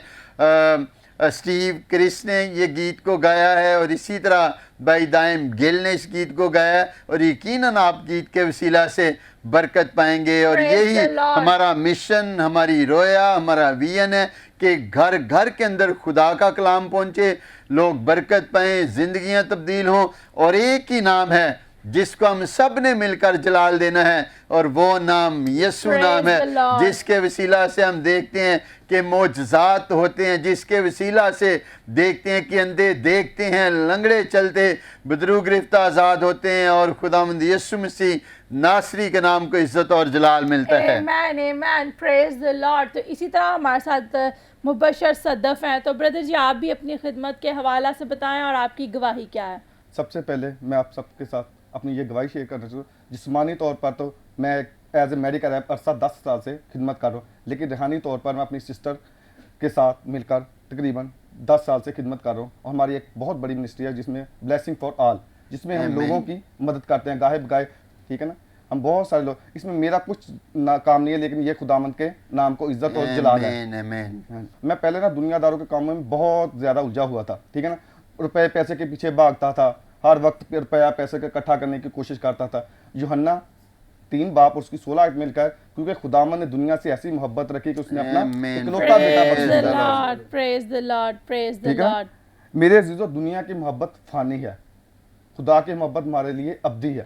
اسٹیو کرس نے یہ گیت کو گایا ہے, اور اسی طرح بھائی دائم گل نے اس گیت کو گایا ہے, اور یقیناً آپ گیت کے وسیلہ سے برکت پائیں گے. اور Praise یہی the Lord. ہمارا مشن, ہماری رویا, ہمارا ویژن ہے کہ گھر گھر کے اندر خدا کا کلام پہنچے, لوگ برکت پائیں, زندگیاں تبدیل ہوں, اور ایک ہی نام ہے جس کو ہم سب نے مل کر جلال دینا ہے, اور وہ نام یسوع Praise نام ہے, the Lord. جس کے وسیلہ سے ہم دیکھتے ہیں کہ معجزات ہوتے ہیں, جس کے وسیلہ سے دیکھتے ہیں کہ اندھے دیکھتے ہیں, لنگڑے چلتے, بدرو گرفتہ آزاد ہوتے ہیں, اور خداوند یسوع مسیح ناصری کے نام کو عزت اور جلال ملتا ہے. Amen, amen, praise the Lord. تو اسی طرح ہمارے ساتھ مبشر صدف ہیں, تو بردر جی آپ بھی اپنی خدمت کے حوالہ سے بتائیں اور آپ کی گواہی کیا ہے. سب سے پہلے میں آپ سب کے ساتھ اپنی یہ گواہی شیئر کرنا چاہوں. جسمانی طور پر تو میں ایز اے میڈیکل عرصہ 10 سال سے خدمت کر رہا ہوں, لیکن روحانی طور پر میں اپنی سسٹر کے ساتھ مل کر تقریباً 10 سال سے خدمت کر رہا ہوں, اور ہماری ایک بہت بڑی منسٹری ہے جس میں بلیسنگ فار آل, جس میں ہم لوگوں کی مدد کرتے ہیں گاہے بگائے, ٹھیک ہے نا. ہم بہت سارے لوگ, اس میں میرا کچھ کام نہیں ہے, لیکن یہ خداوند کے نام کو عزت اور جلال ہے. آمین. میں پہلے نا دنیا داروں کے کاموں میں بہت زیادہ الجھا ہوا تھا, ٹھیک ہے نا, روپے پیسے کے پیچھے بھاگتا تھا, ہر وقت روپیہ پیسے کا اکٹھا کرنے کی کوشش کرتا تھا. یوحنا 3 باپ اور اس کی 16 آیت مل کر, کیونکہ خداوند نے دنیا سے ایسی محبت رکھی کہ اس نے اپنا Amen. اکلوتا beta Praise Bakhsh the دیا. Lord, praise the Lord, praise the ٹھیک ہے نا. Lord. میرے عزیزو, دنیا کی محبت فانی ہے, خدا کی محبت ہمارے لیے ابدی ہے,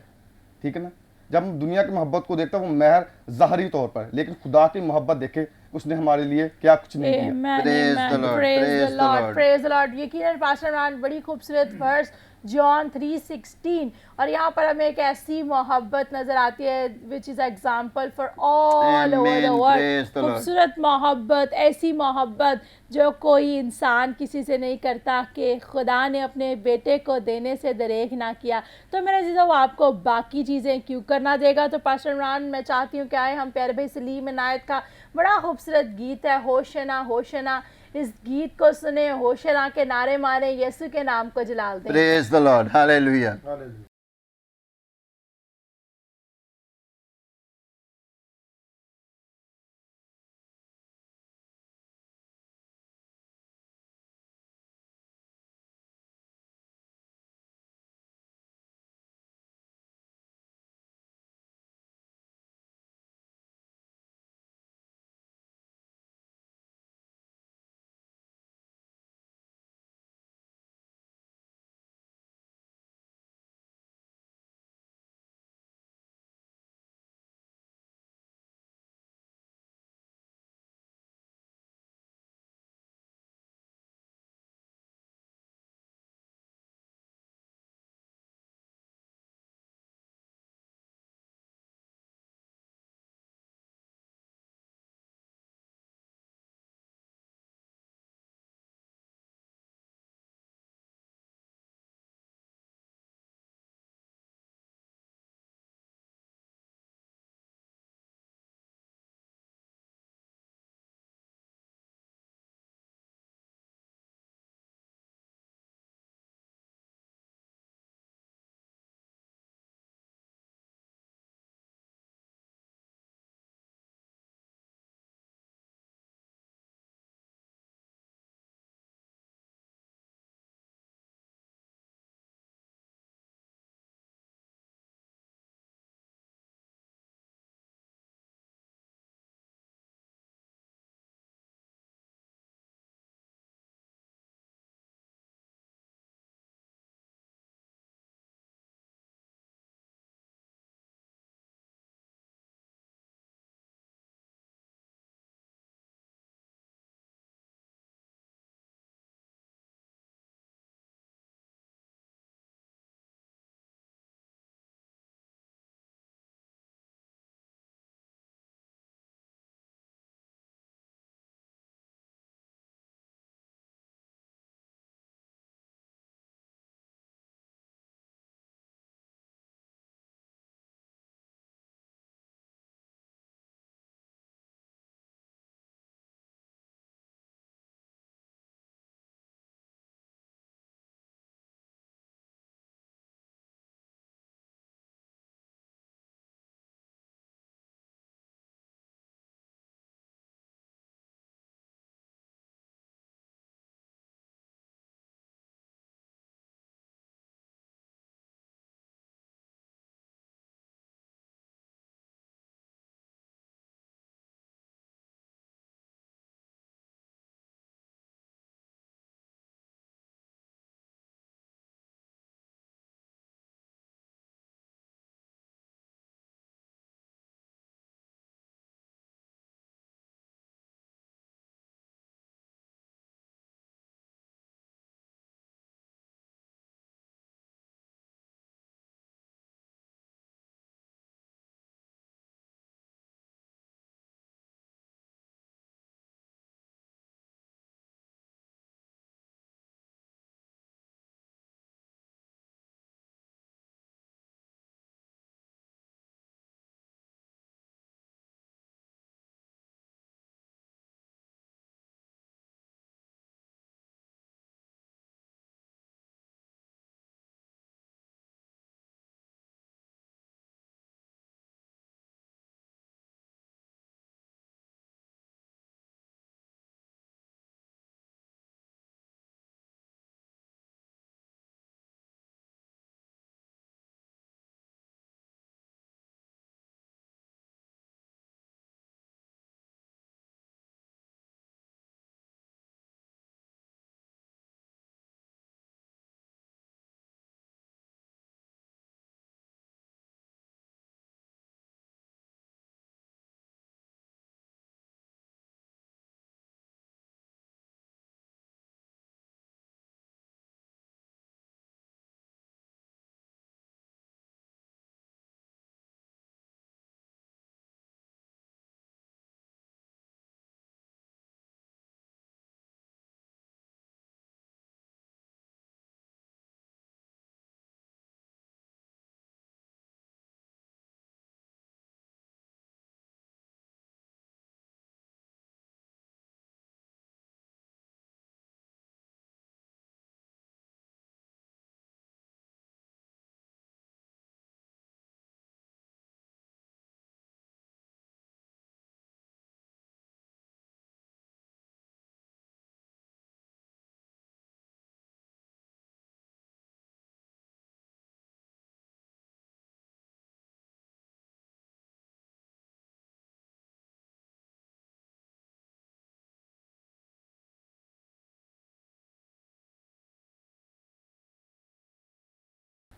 ٹھیک ہے نا. جب ہم دنیا کی محبت کو دیکھتے ہیں وہ محض ظاہری طور پر, لیکن خدا کی محبت دیکھے اس نے ہمارے لیے کیا کچھ نہیں کیا. Amen, Praise the amen, Lord, praise the praise the Lord, Lord. praise the Lord. یقیناً پاسٹر عمران بڑی خوبصورت ورس جان 3:16, اور یہاں پر ہمیں ایک ایسی محبت نظر آتی ہے which is example for all over the Amen, world. praise the Lord. خوبصورت محبت, ایسی محبت جو کوئی انسان کسی سے نہیں کرتا, کہ خدا نے اپنے بیٹے کو دینے سے دریغ نہ کیا. تو میرے عزیزو, وہ آپ کو باقی چیزیں کیوں کرنا دے گا. تو پاسٹر عمران میں چاہتی ہوں کہ آئے ہم پیارے بھائی سلیم عنایت کا بڑا خوبصورت گیت ہے ہوشنا ہوشنا, اس گیت کو سنیں, ہوشنا کے نعرے ماریں, یسوع کے نام کو جلال دیں. Praise the Lord. Hallelujah.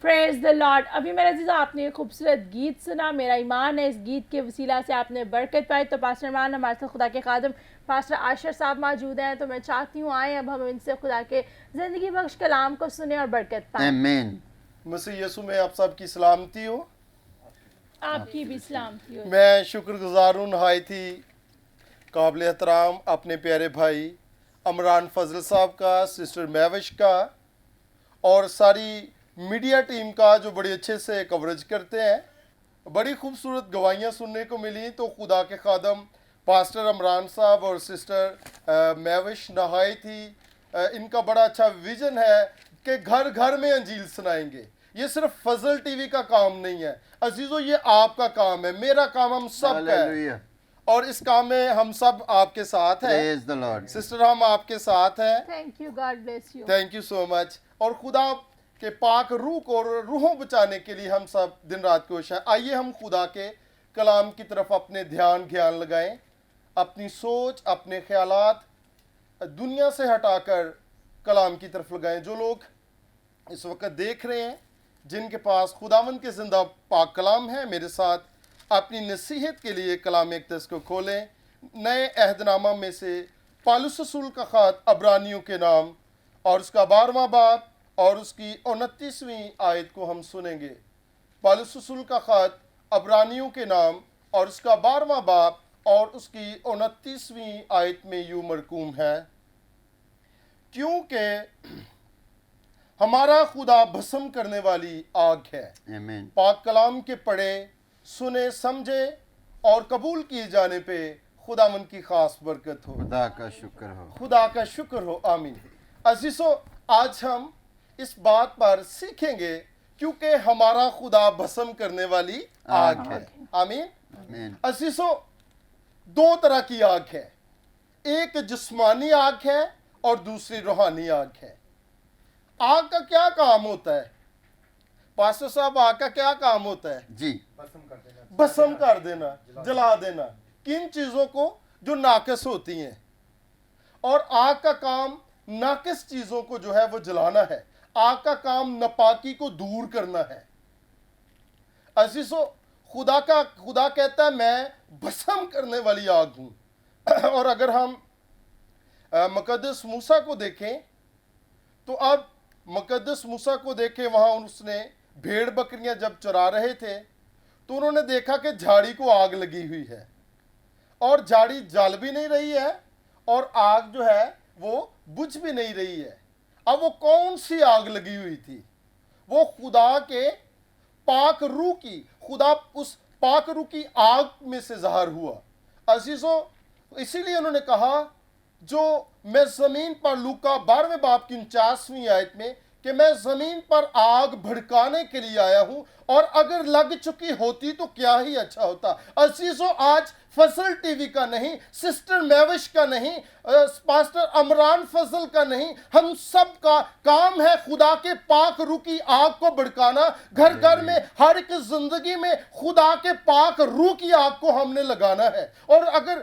Praise the Lord. ابھی میرے عزیزہ آپ نے ایک خوبصورت گیت سنا, میرا ایمان ہے اس گیت کے وسیلہ سے آپ نے برکت پائی. تو پاسٹر عمران ہمارے ساتھ خدا کے خادم پاسٹر عاشر صاحب موجود ہیں, تو میں چاہتی ہوں آئیں اب ہم ان سے خدا کے زندگی بخش کلام کو سنیں اور برکت پائیں. آمین. مسیح یسوع میں آپ سب کی سلامتی ہو. آپ کی بھی سلامتی ہو. میں شکر گزار ہوں نہایت ہی قابل احترام اپنے پیارے بھائی عمران فضل صاحب کا, سسٹر مہوش کا اور ساری میڈیا ٹیم کا جو بڑے اچھے سے کوریج کرتے ہیں. بڑی خوبصورت گواہیاں سننے کو ملی. تو خدا کے خادم پاسٹر عمران صاحب اور سسٹر مہوش نہایت ہی ان کا بڑا اچھا ویژن ہے کہ گھر گھر میں انجیل سنائیں گے. یہ صرف فضل ٹی وی کا کام نہیں ہے عزیزو, یہ آپ کا کام ہے, میرا کام, ہم سب کا ہے, Hallelujah. اور اس کام میں ہم سب آپ کے ساتھ ہیں. Praise the Lord. سسٹر ہم آپ کے ساتھ ہیں. Thank you, God bless you. Thank you so much. اور خدا کے پاک روح کو روحوں بچانے کے لیے ہم سب دن رات کوشش ہیں. آئیے ہم خدا کے کلام کی طرف اپنے دھیان لگائیں, اپنی سوچ, اپنے خیالات دنیا سے ہٹا کر کلام کی طرف لگائیں. جو لوگ اس وقت دیکھ رہے ہیں جن کے پاس خداوند کے زندہ پاک کلام ہے, میرے ساتھ اپنی نصیحت کے لیے کلام اقدس کو کھولیں. نئے عہد نامہ میں سے پالوس رسول کا خط عبرانیوں کے نام اور اس کا 12واں باب اور اس کی 29ویں آیت کو ہم سنیں گے. پالوس رسول کا خط عبرانیوں کے نام اور اس کا 12واں باب اور اس کی 29ویں آیت میں یوں مرقوم ہے, کیونکہ ہمارا خدا بھسم کرنے والی آگ ہے. آمین. پاک کلام کے پڑھے, سنے, سمجھے اور قبول کیے جانے پہ خداوند کی خاص برکت ہو. خدا کا شکر ہو. خدا کا شکر ہو. آمین. عزیزو, آج ہم اس بات پر سیکھیں گے کیونکہ ہمارا خدا بھسم کرنے والی آگ ہے. آمین. آمین. عزیزو, دو طرح کی آگ ہے, ایک جسمانی آگ ہے اور دوسری روحانی آگ ہے. آگ کا کیا کام ہوتا ہے پاسٹر صاحب؟ آگ کا کیا کام ہوتا ہے؟ جی. بھسم کر دینا, جلا دینا کن چیزوں کو جو ناقص ہوتی ہیں. اور آگ کا کام ناقص چیزوں کو جو ہے وہ جلانا ہے. آگ کا کام ناپاکی کو دور کرنا ہے. عزیزو, خدا کہتا ہے میں بھسم کرنے والی آگ ہوں. اور اگر ہم مقدس موسیٰ کو دیکھیں تو اب مقدس موسیٰ کو دیکھیں, وہاں اس نے بھیڑ بکریاں جب چرا رہے تھے تو انہوں نے دیکھا کہ جھاڑی کو آگ لگی ہوئی ہے اور جھاڑی جل بھی نہیں رہی ہے اور آگ جو ہے وہ بجھ بھی نہیں رہی ہے. اب وہ کون سی آگ لگی ہوئی تھی؟ وہ خدا کے پاک روح کی, خدا اس پاک روح کی آگ میں سے ظاہر ہوا. عزیزو, اسی لیے انہوں نے کہا جو میں زمین پر, لوکا 12ویں باب کی 49ویں آیت میں, کہ میں زمین پر آگ بھڑکانے کے لیے آیا ہوں اور اگر لگ چکی ہوتی تو کیا ہی اچھا ہوتا. عزیزو, آج فضل ٹی وی کا نہیں, سسٹر میوش کا نہیں, پاسٹر عمران فضل کا نہیں, ہم سب کا کام ہے خدا کے پاک روح کی آگ کو بھڑکانا. گھر گھر میں, ہر ایک زندگی میں خدا کے پاک روح کی آگ کو ہم نے لگانا ہے. اور اگر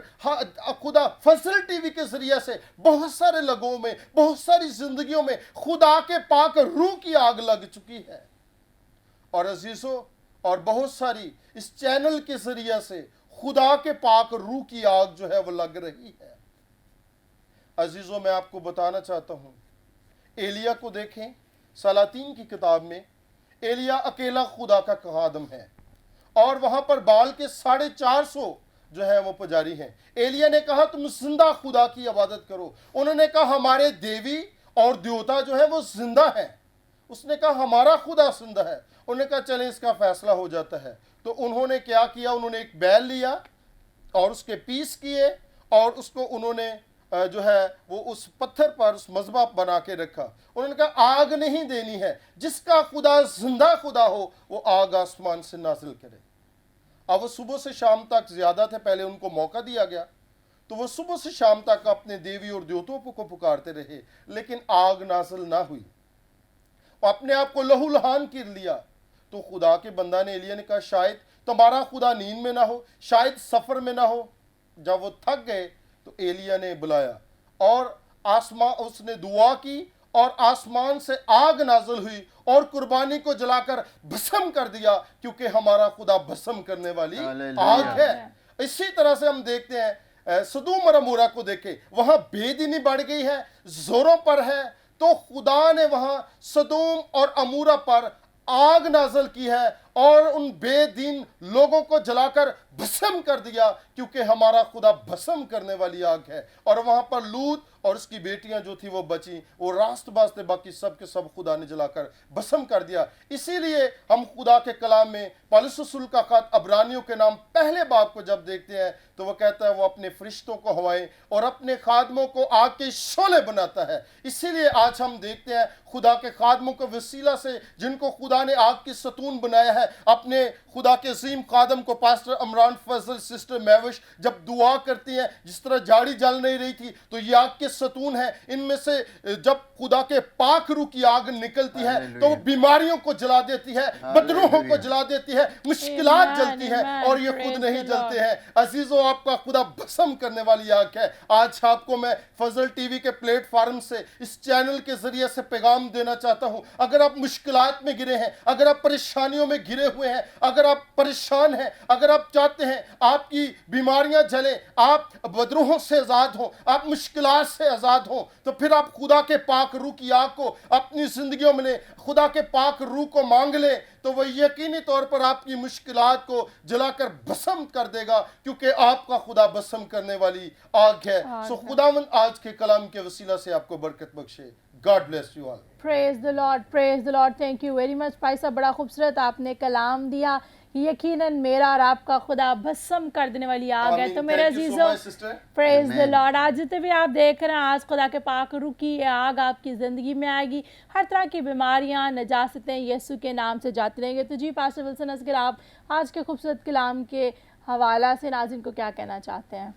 خدا فضل ٹی وی کے ذریعے سے بہت سارے لوگوں میں, بہت ساری زندگیوں میں خدا کے پاک روح کی آگ لگ چکی ہے. اور عزیزو, اور بہت ساری اس چینل کے ذریعے سے خدا کے پاک روح کی آگ جو ہے وہ لگ رہی ہے. عزیزو, میں آپ کو بتانا چاہتا ہوں, ایلیا کو دیکھیں سلاطین کی کتاب میں. ایلیا اکیلا خدا کا خادم ہے اور وہاں پر بال کے 450 جو ہے وہ پجاری ہیں. ایلیا نے کہا تم زندہ خدا کی عبادت کرو. انہوں نے کہا ہمارے دیوی اور دیوتا جو ہے وہ زندہ ہیں. اس نے کہا ہمارا خدا زندہ ہے. انہوں نے کہا چلیں اس کا فیصلہ ہو جاتا ہے. تو انہوں نے کیا کیا, انہوں نے ایک بیل لیا اور اس کے پیس کیے اور اس کو انہوں نے جو ہے وہ اس پتھر پر اس مذبح بنا کے رکھا. انہوں نے کہا آگ نہیں دینی ہے, جس کا خدا زندہ خدا ہو وہ آگ آسمان سے نازل کرے. اب وہ صبح سے شام تک زیادہ تھے, پہلے ان کو موقع دیا گیا تو وہ صبح سے شام تک اپنے دیوی اور دیوتوں کو پکارتے رہے, لیکن آگ نازل نہ ہوئی. اپنے آپ کو لہو لہان کر لیا. تو خدا کے بندہ نے, ایلیا نے کہا شاید تمہارا خدا نیند میں نہ ہو, شاید سفر میں نہ ہو. جب وہ تھک گئے تو ایلیا نے بلایا اور اس نے دعا کی और आसमान से आग नाज़िल हुई और कुर्बानी को जलाकर भस्म कर दिया, क्योंकि हमारा खुदा भस्म करने वाली आग है। इसी तरह से हम देखते हैं सदूम और अमूरा को देखें, वहां बेदीनी बढ़ गई है, जोरों पर है, तो खुदा ने वहां सदूम और अमूरा पर आग नाज़िल की है और उन बेदीन लोगों को जलाकर भस्म कर दिया, क्योंकि हमारा खुदा भस्म करने वाली आग है। और वहां पर लूत और उसकी बेटियां जो थी वो बची, वो रास्त बास्ते, बाकी सब के सब खुदा ने जलाकर भस्म कर दिया। इसीलिए हम खुदा के कलाम में पौलुस रसूल का खत अब्रानियों के नाम पहले बाब को जब देखते हैं तो वो कहता है वो अपने फरिश्तों को हवाएं और अपने खादमों को आग के शोले बनाता है। इसीलिए आज हम देखते हैं खुदा के खादमों के वसीला से, जिनको खुदा ने आग की सतून बनाया है, अपने खुदा के अजीम खादम को पास्टर इमरान फजल, सिस्टर महविश जब दुआ करती हैं, जिस तरह झाड़ी जल नहीं रही थी तो ये आग के सतून है, इनमें से जब खुदा के पाक रूह की आग निकलती है तो वो बीमारियों को जला देती है, बदरूहों को जला देती है, मुश्किलात जलती हैं और ये खुद नहीं जलते हैं। अजीजों, आपका खुदा भस्म करने वाली आग है। आज आपको मैं फजल टीवी के प्लेटफार्म से, इस चैनल के जरिए से पैगाम देना चाहता हूं, अगर आप मुश्किलात में गिरे हैं, अगर आप परेशानियों में घिरे हुए हैं, अगर आप परेशान हैं, अगर आप चाहते हैं आपकी बीमारियां जले, आप बदरूहों से आजाद हो, आप मुश्किलात से आजाद हो, तो फिर आप खुदा के पाक रूह की आग को अपनी जिंदगियों में ले, खुदा के पाक रूह को मांग ले, तो वह यकीनी तौर पर आपकी मुश्किलात को जलाकर भस्म कर देगा, क्योंकि आपका खुदा भस्म करने वाली आग है। सो खुदावंद आज के कलाम के वसीला से आपको बरकत बख्शे। God bless you all. Praise the lord, praise the lord. Thank you very much भाई साहब, बड़ा खूबसूरत आपने कलाम दिया। यकीनन मेरा और आपका खुदा भस्म कर देने वाली आग है। तो मेरे अजीजों, प्रेज द लॉर्ड, आज जितने भी आप देख रहे हैं, आज खुदा के पाक रूह की आग आपकी ज़िंदगी में आएगी। हर तरह की बीमारियां, नजासतें यीशु के नाम से जाती रहेंगे। तो जी पास्टर विल्सन असगर, आप आज के खूबसूरत कलाम के हवाला से नाज़रीन को क्या कहना चाहते हैं?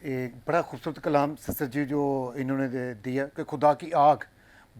एक बड़ा खूबसूरत कलाम सिस्टर जी जो इन्होंने दिया कि खुदा की आग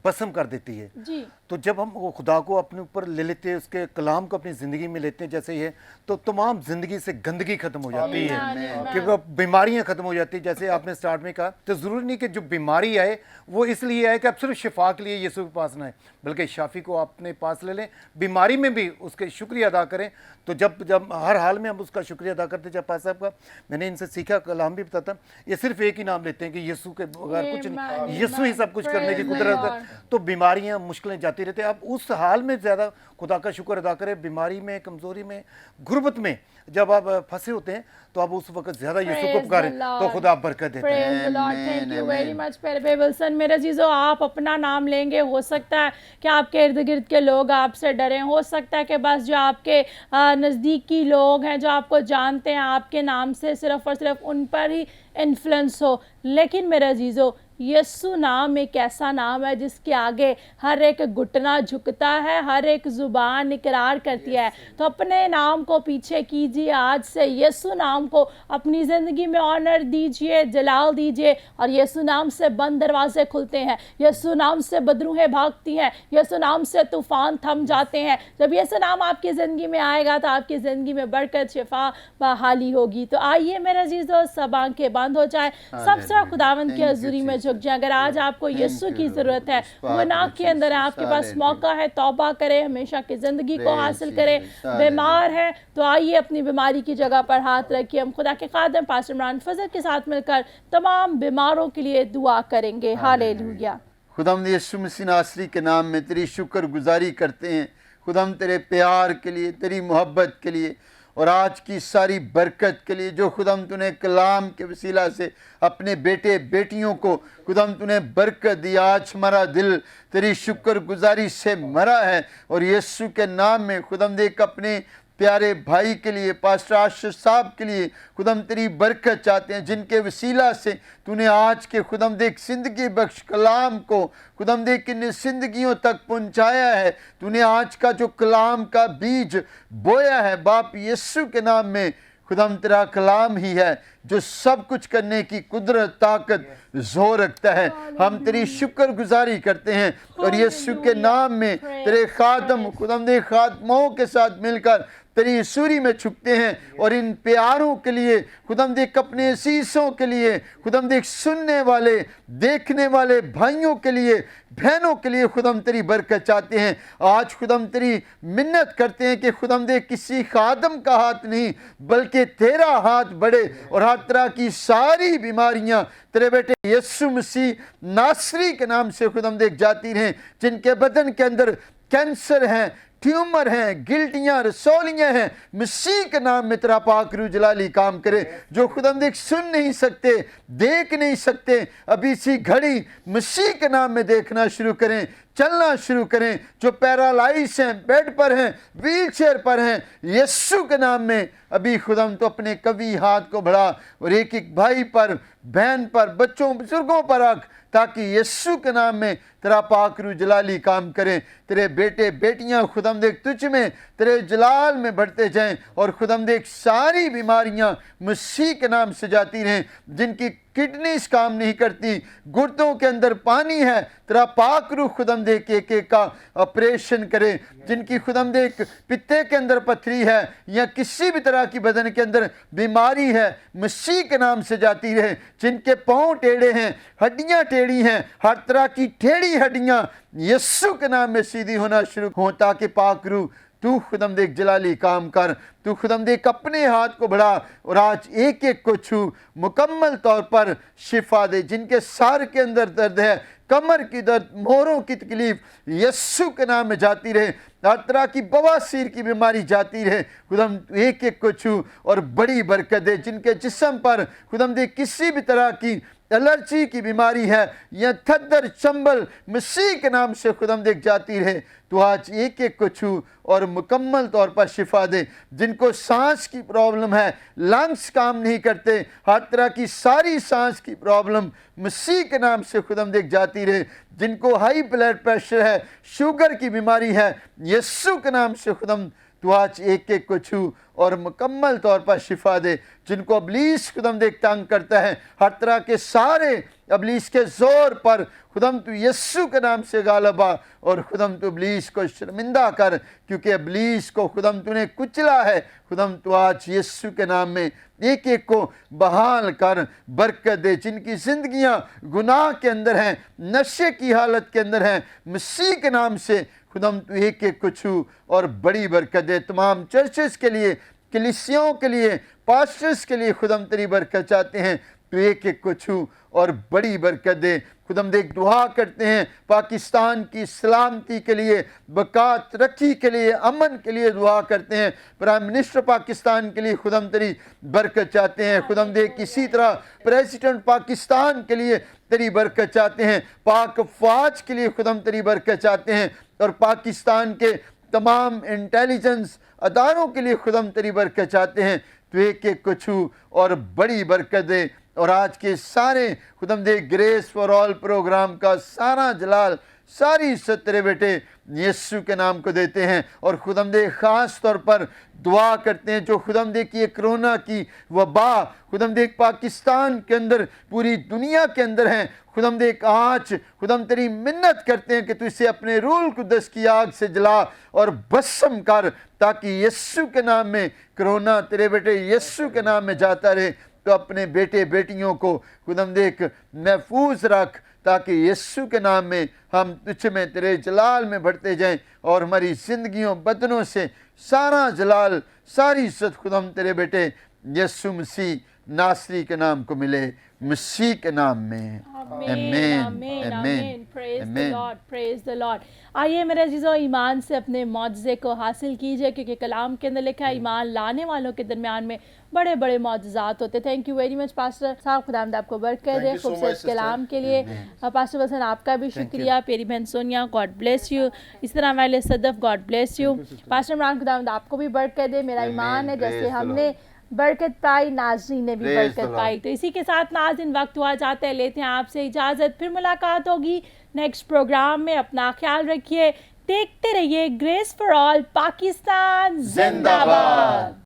भस्म कर देती है जी। तो जब हम वो खुदा को अपने ऊपर ले लेते हैं, उसके कलाम को अपनी ज़िंदगी में लेते हैं जैसे ये, तो तमाम ज़िंदगी से गंदगी ख़त्म हो जाती है, कि वो बीमारियां ख़त्म हो जाती है। जैसे आपने स्टार्ट में कहा, तो ज़रूरी नहीं कि जो बीमारी आए वो इसलिए आए कि आप सिर्फ शिफा के लिए यीशु के पास ना आए, बल्कि शाफी को अपने पास ले लें, बीमारी में भी उसके शुक्रिया अदा करें। तो जब हर हाल में हम उसका शुक्रिया अदा करते, जब पास साहब का मैंने इनसे सीखा, कलाम भी बताता, ये सिर्फ एक ही नाम लेते हैं कि यीशु के बगैर कुछ नहीं, यीशु ही सब कुछ करने की कुदरत है। तो बीमारियां, मुश्किलें जाती रहती हैं। आप उस हाल में ज़्यादा खुदा का शुक्र अदा करें। बीमारी में, कमज़ोरी में, गुर्बत में जब आप फंसे होते हैं तो आप उस वक्त ज़्यादा यीशु को पुकारें तो खुदा बरकत देता है। थैंक यू वेरी मच पेरे विल्सन। मेरे अजीजों, आप अपना नाम लेंगे, हो सकता है कि आपके इर्द गिर्द के लोग आपसे डरें, हो सकता है कि बस जो आपके नज़दीकी लोग हैं, जो आपको जानते हैं, आपके नाम से सिर्फ और सिर्फ उन पर ही इन्फ्लुएंस हो। लेकिन मेरे अजीजों, यीशु नाम एक ऐसा नाम है जिसके आगे हर एक घुटना झुकता है, हर एक ज़ुबान इकरार करती है। तो अपने नाम को पीछे कीजिए, आज से यीशु नाम को अपनी ज़िंदगी में ऑनर दीजिए, जलाल दीजिए। और यीशु नाम से बंद दरवाजे खुलते हैं, यीशु नाम से बदरूहें भागती हैं, यीशु नाम से तूफ़ान थम जाते हैं। जब यीशु नाम आपकी ज़िंदगी में आएगा तो आपकी ज़िंदगी में बरकत, शिफा, बहाली होगी। तो आइए मेरे अजीज़ों, सब आंखें बंद हो जाए, सब तरह खुदावंद की हज़ूरी में झुक जाए। अगर आज आपको यीशु की ज़रूरत है, गुनाह के अंदर है, आपके पास मौका है, तौबा करें, हमेशा की ज़िंदगी को हासिल करें। बीमार है तो आइए अपनी बीमारी की जगह पर हाथ रखिए। हम खुदा के खादम पास्टर इमरान फजल के साथ मिलकर तमाम बीमारों के लिए दुआ करेंगे। हालेलुया। खुदाम यीशु मसीह नासरी के नाम में तेरी शुक्रगुजारी करते हैं खुदाम, तेरे प्यार के लिए, तेरी मोहब्बत के लिए और आज की सारी बरकत के लिए जो खुदाम तूने कलाम के वसीला से अपने बेटे बेटियों को खुदाम तूने बरकत दी। आज हमारा दिल तेरी शुक्रगुजारी से मरा है और यीशु के नाम में खुदाम देख अपने प्यारे भाई के लिए, पास्टर आशीष साहब के लिए खुदाम तेरी बरकत चाहते हैं, जिनके वसीला से तूने आज के खुदाम देख जिंदगी बख्श कलाम को खुदाम देख किन जिंदगियों तक पहुंचाया है। तूने आज का जो कलाम का बीज बोया है बाप यीशु के नाम में, खुदाम तेरा कलाम ही है जो सब कुछ करने की कुदरत, ताकत, जोर रखता है। हम तेरी शुक्रगुजारी करते हैं और यीशु के नाम में तेरे खादम खुदाम दे खादमों के साथ मिलकर तेरी सूरी में झुकते हैं और इन प्यारों के लिए खुदावंद अपने असीसों के लिए खुदावंद सुनने वाले देखने वाले भाइयों के लिए बहनों के लिए खुदावंद तेरी बरकत चाहते हैं। आज खुदावंद तेरी मिन्नत करते हैं कि खुदावंद किसी खादम का हाथ नहीं बल्कि तेरा हाथ बढ़े और हर तरह की सारी बीमारियां तेरे बेटे यीशु मसीह नासरी के नाम से खुदावंद जाती रहें। जिनके बदन के अंदर कैंसर हैं, ट्यूमर हैं, गिल्टियाँ रसौलियाँ हैं, मसीह के नाम में तेरा पाक रूह जलाली काम करे। जो खुदावंद सुन नहीं सकते, देख नहीं सकते, अभी इसी घड़ी मसीह के नाम में देखना शुरू करें, चलना शुरू करें। जो पैरालाइज हैं, बेड पर हैं, व्हील चेयर पर हैं, यीशु के नाम में अभी खुदावंद तो अपने कवी हाथ को बढ़ा और एक एक भाई पर, बहन पर, बच्चों बुजुर्गों पर रख, ताकि यीशु के नाम में तेरा पाक रूह जलाली काम करे। तेरे बेटे बेटियां खुदावंद तुझ में तेरे जलाल में बढ़ते जाएं और खुदावंद सारी बीमारियां मसीह के नाम से जाती रहें। जिनकी किडनीज काम नहीं करती, गुर्दों के अंदर पानी है, तेरा पाक रूह खुदावंद एक एक का ऑपरेशन करे। जिनकी खुदावंद पित्ते के अंदर पथरी है या किसी भी तरह की बदन के अंदर बीमारी है, मसीह के नाम से जाती रहे। जिनके पाँव टेढ़े हैं, हड्डियां टेढ़ी हैं, हर तरह की टेढ़ी हड्डियां यीशु के नाम में सीधी होना शुरू हो, ताकि पाक रूह तू खुदावंद जलाली काम कर। तू खुदावंद अपने हाथ को बढ़ा और आज एक एक को छू, मुकम्मल तौर पर शिफा दे। जिनके सर के अंदर दर्द है, कमर की दर्द, मोहरों की तकलीफ यीशु के नाम में जाती रहे। हर तरह की बवासीर की बीमारी जाती रहे। खुदावंद एक एक को छू और बड़ी बरकत दे। जिनके जिस्म पर खुदावंद किसी भी तरह की एलर्जी की बीमारी है या थद्दर चंबल मसीह के नाम से खुदावंद जाती रहे। तो आज एक एक को छू और मुकम्मल तौर पर शिफा दे। जिनको सांस की प्रॉब्लम है, लंग्स काम नहीं करते, हर तरह की सारी सांस की प्रॉब्लम मसीह के नाम से खुदावंद जाती रहे। जिनको हाई ब्लड प्रेशर है, शुगर की बीमारी है, यीशु के नाम से खुदावंद तो आज एक एक को छू और मुकम्मल तौर पर शिफा दे। जिनको अबलीस खुदावंद तंग करता है, हर तरह के सारे अबलीस के जोर पर खुदावंद तू यीशु के नाम से गालिब आ और खुदावंद तू अबलीस को शर्मिंदा कर, क्योंकि अबलीस को खुदावंद तूने कुचला है। खुदावंद तू आज यीशु के नाम में एक एक को बहाल कर, बरकत दे। जिनकी जिंदगियां गुनाह के अंदर हैं, नशे की हालत के अंदर हैं, मसीह के नाम से खुदावंद तू एक एक को छू और बड़ी बरकत दे। तमाम चर्चेस के लिए, कलीसियों के लिए, पास्टर्स के लिए खुदावंद तेरी बरकत चाहते हैं। तू एक एक को छू और बड़ी बरकत दे। खुदावंद एक दुआ करते हैं पाकिस्तान की सलामती के लिए, बका तरक्की के लिए, अमन के लिए दुआ करते हैं। प्राइम मिनिस्टर पाकिस्तान के लिए खुदावंद तेरी बरकत चाहते हैं। खुदावंद किसी तरह प्रेसिडेंट पाकिस्तान के लिए तेरी बरकत चाहते हैं। पाक फौज के लिए खुदावंद तेरी बरकत चाहते हैं और पाकिस्तान के तमाम इंटेलिजेंस अदारों के लिए खुदावंद तेरी बरकत चाहते हैं। तो एक एक को छू और बड़ी बरकत दे। और आज के सारे खुदावंद ग्रेस फॉर ऑल प्रोग्राम का सारा जलाल, सारी इज्जत तेरे बेटे यीशु के नाम को देते हैं। और खुदावंद ख़ास तौर पर दुआ करते हैं जो खुदावंद की कोरोना की वबा खुदावंद पाकिस्तान के अंदर, पूरी दुनिया के अंदर हैं। खुदावंद आज खुदावंद तेरी मिन्नत करते हैं कि तू इसे अपने रूल कुदस की आग से जला और भस्म कर, ताकि यीशु के नाम में कोरोना तेरे बेटे यीशु के नाम में जाता रहे। तो अपने बेटे बेटियों को खुदावंद महफूज रख, ताकि यीशु के नाम में हम तुझ में तेरे जलाल में बढ़ते जाएं और हमारी ज़िंदगियों बदनों से सारा जलाल, सारी इज्जत खुदावंद तेरे बेटे यीशु मसीह नासरी के नाम को मिले, मसीह के नाम में। आमीन, आमीन, आमीन। Praise the lord, praise the Lord. आइए मेरे अजीज़ों, ईमान से अपने मौजज़े को हासिल कीजिए, क्योंकि कलाम के अंदर लिखा है ईमान लाने वालों के दरमियान में बड़े बड़े मौजज़ात होते। Thank you very much pastor साहब, खुदावंद आपको बरकत दे खूबसूरत कलाम के लिए। पास्टर हसन आपका भी शुक्रिया, प्यारी बहन सोनिया गॉड ब्लेस यू, इस तरह हमारे Sadaf God bless you. Pastor Imran, खुदावंद आपको भी बरकत दे। मेरा ईमान है जैसे हमने बरकत पाई, नाज़रीन ने भी बरकत पाई। तो इसी के साथ नाज़रीन वक्त हुआ जाता है, लेते हैं आपसे इजाज़त। फिर मुलाकात होगी नेक्स्ट प्रोग्राम में। अपना ख्याल रखिए, देखते रहिए ग्रेस फॉर ऑल पाकिस्तान जिंदाबाद।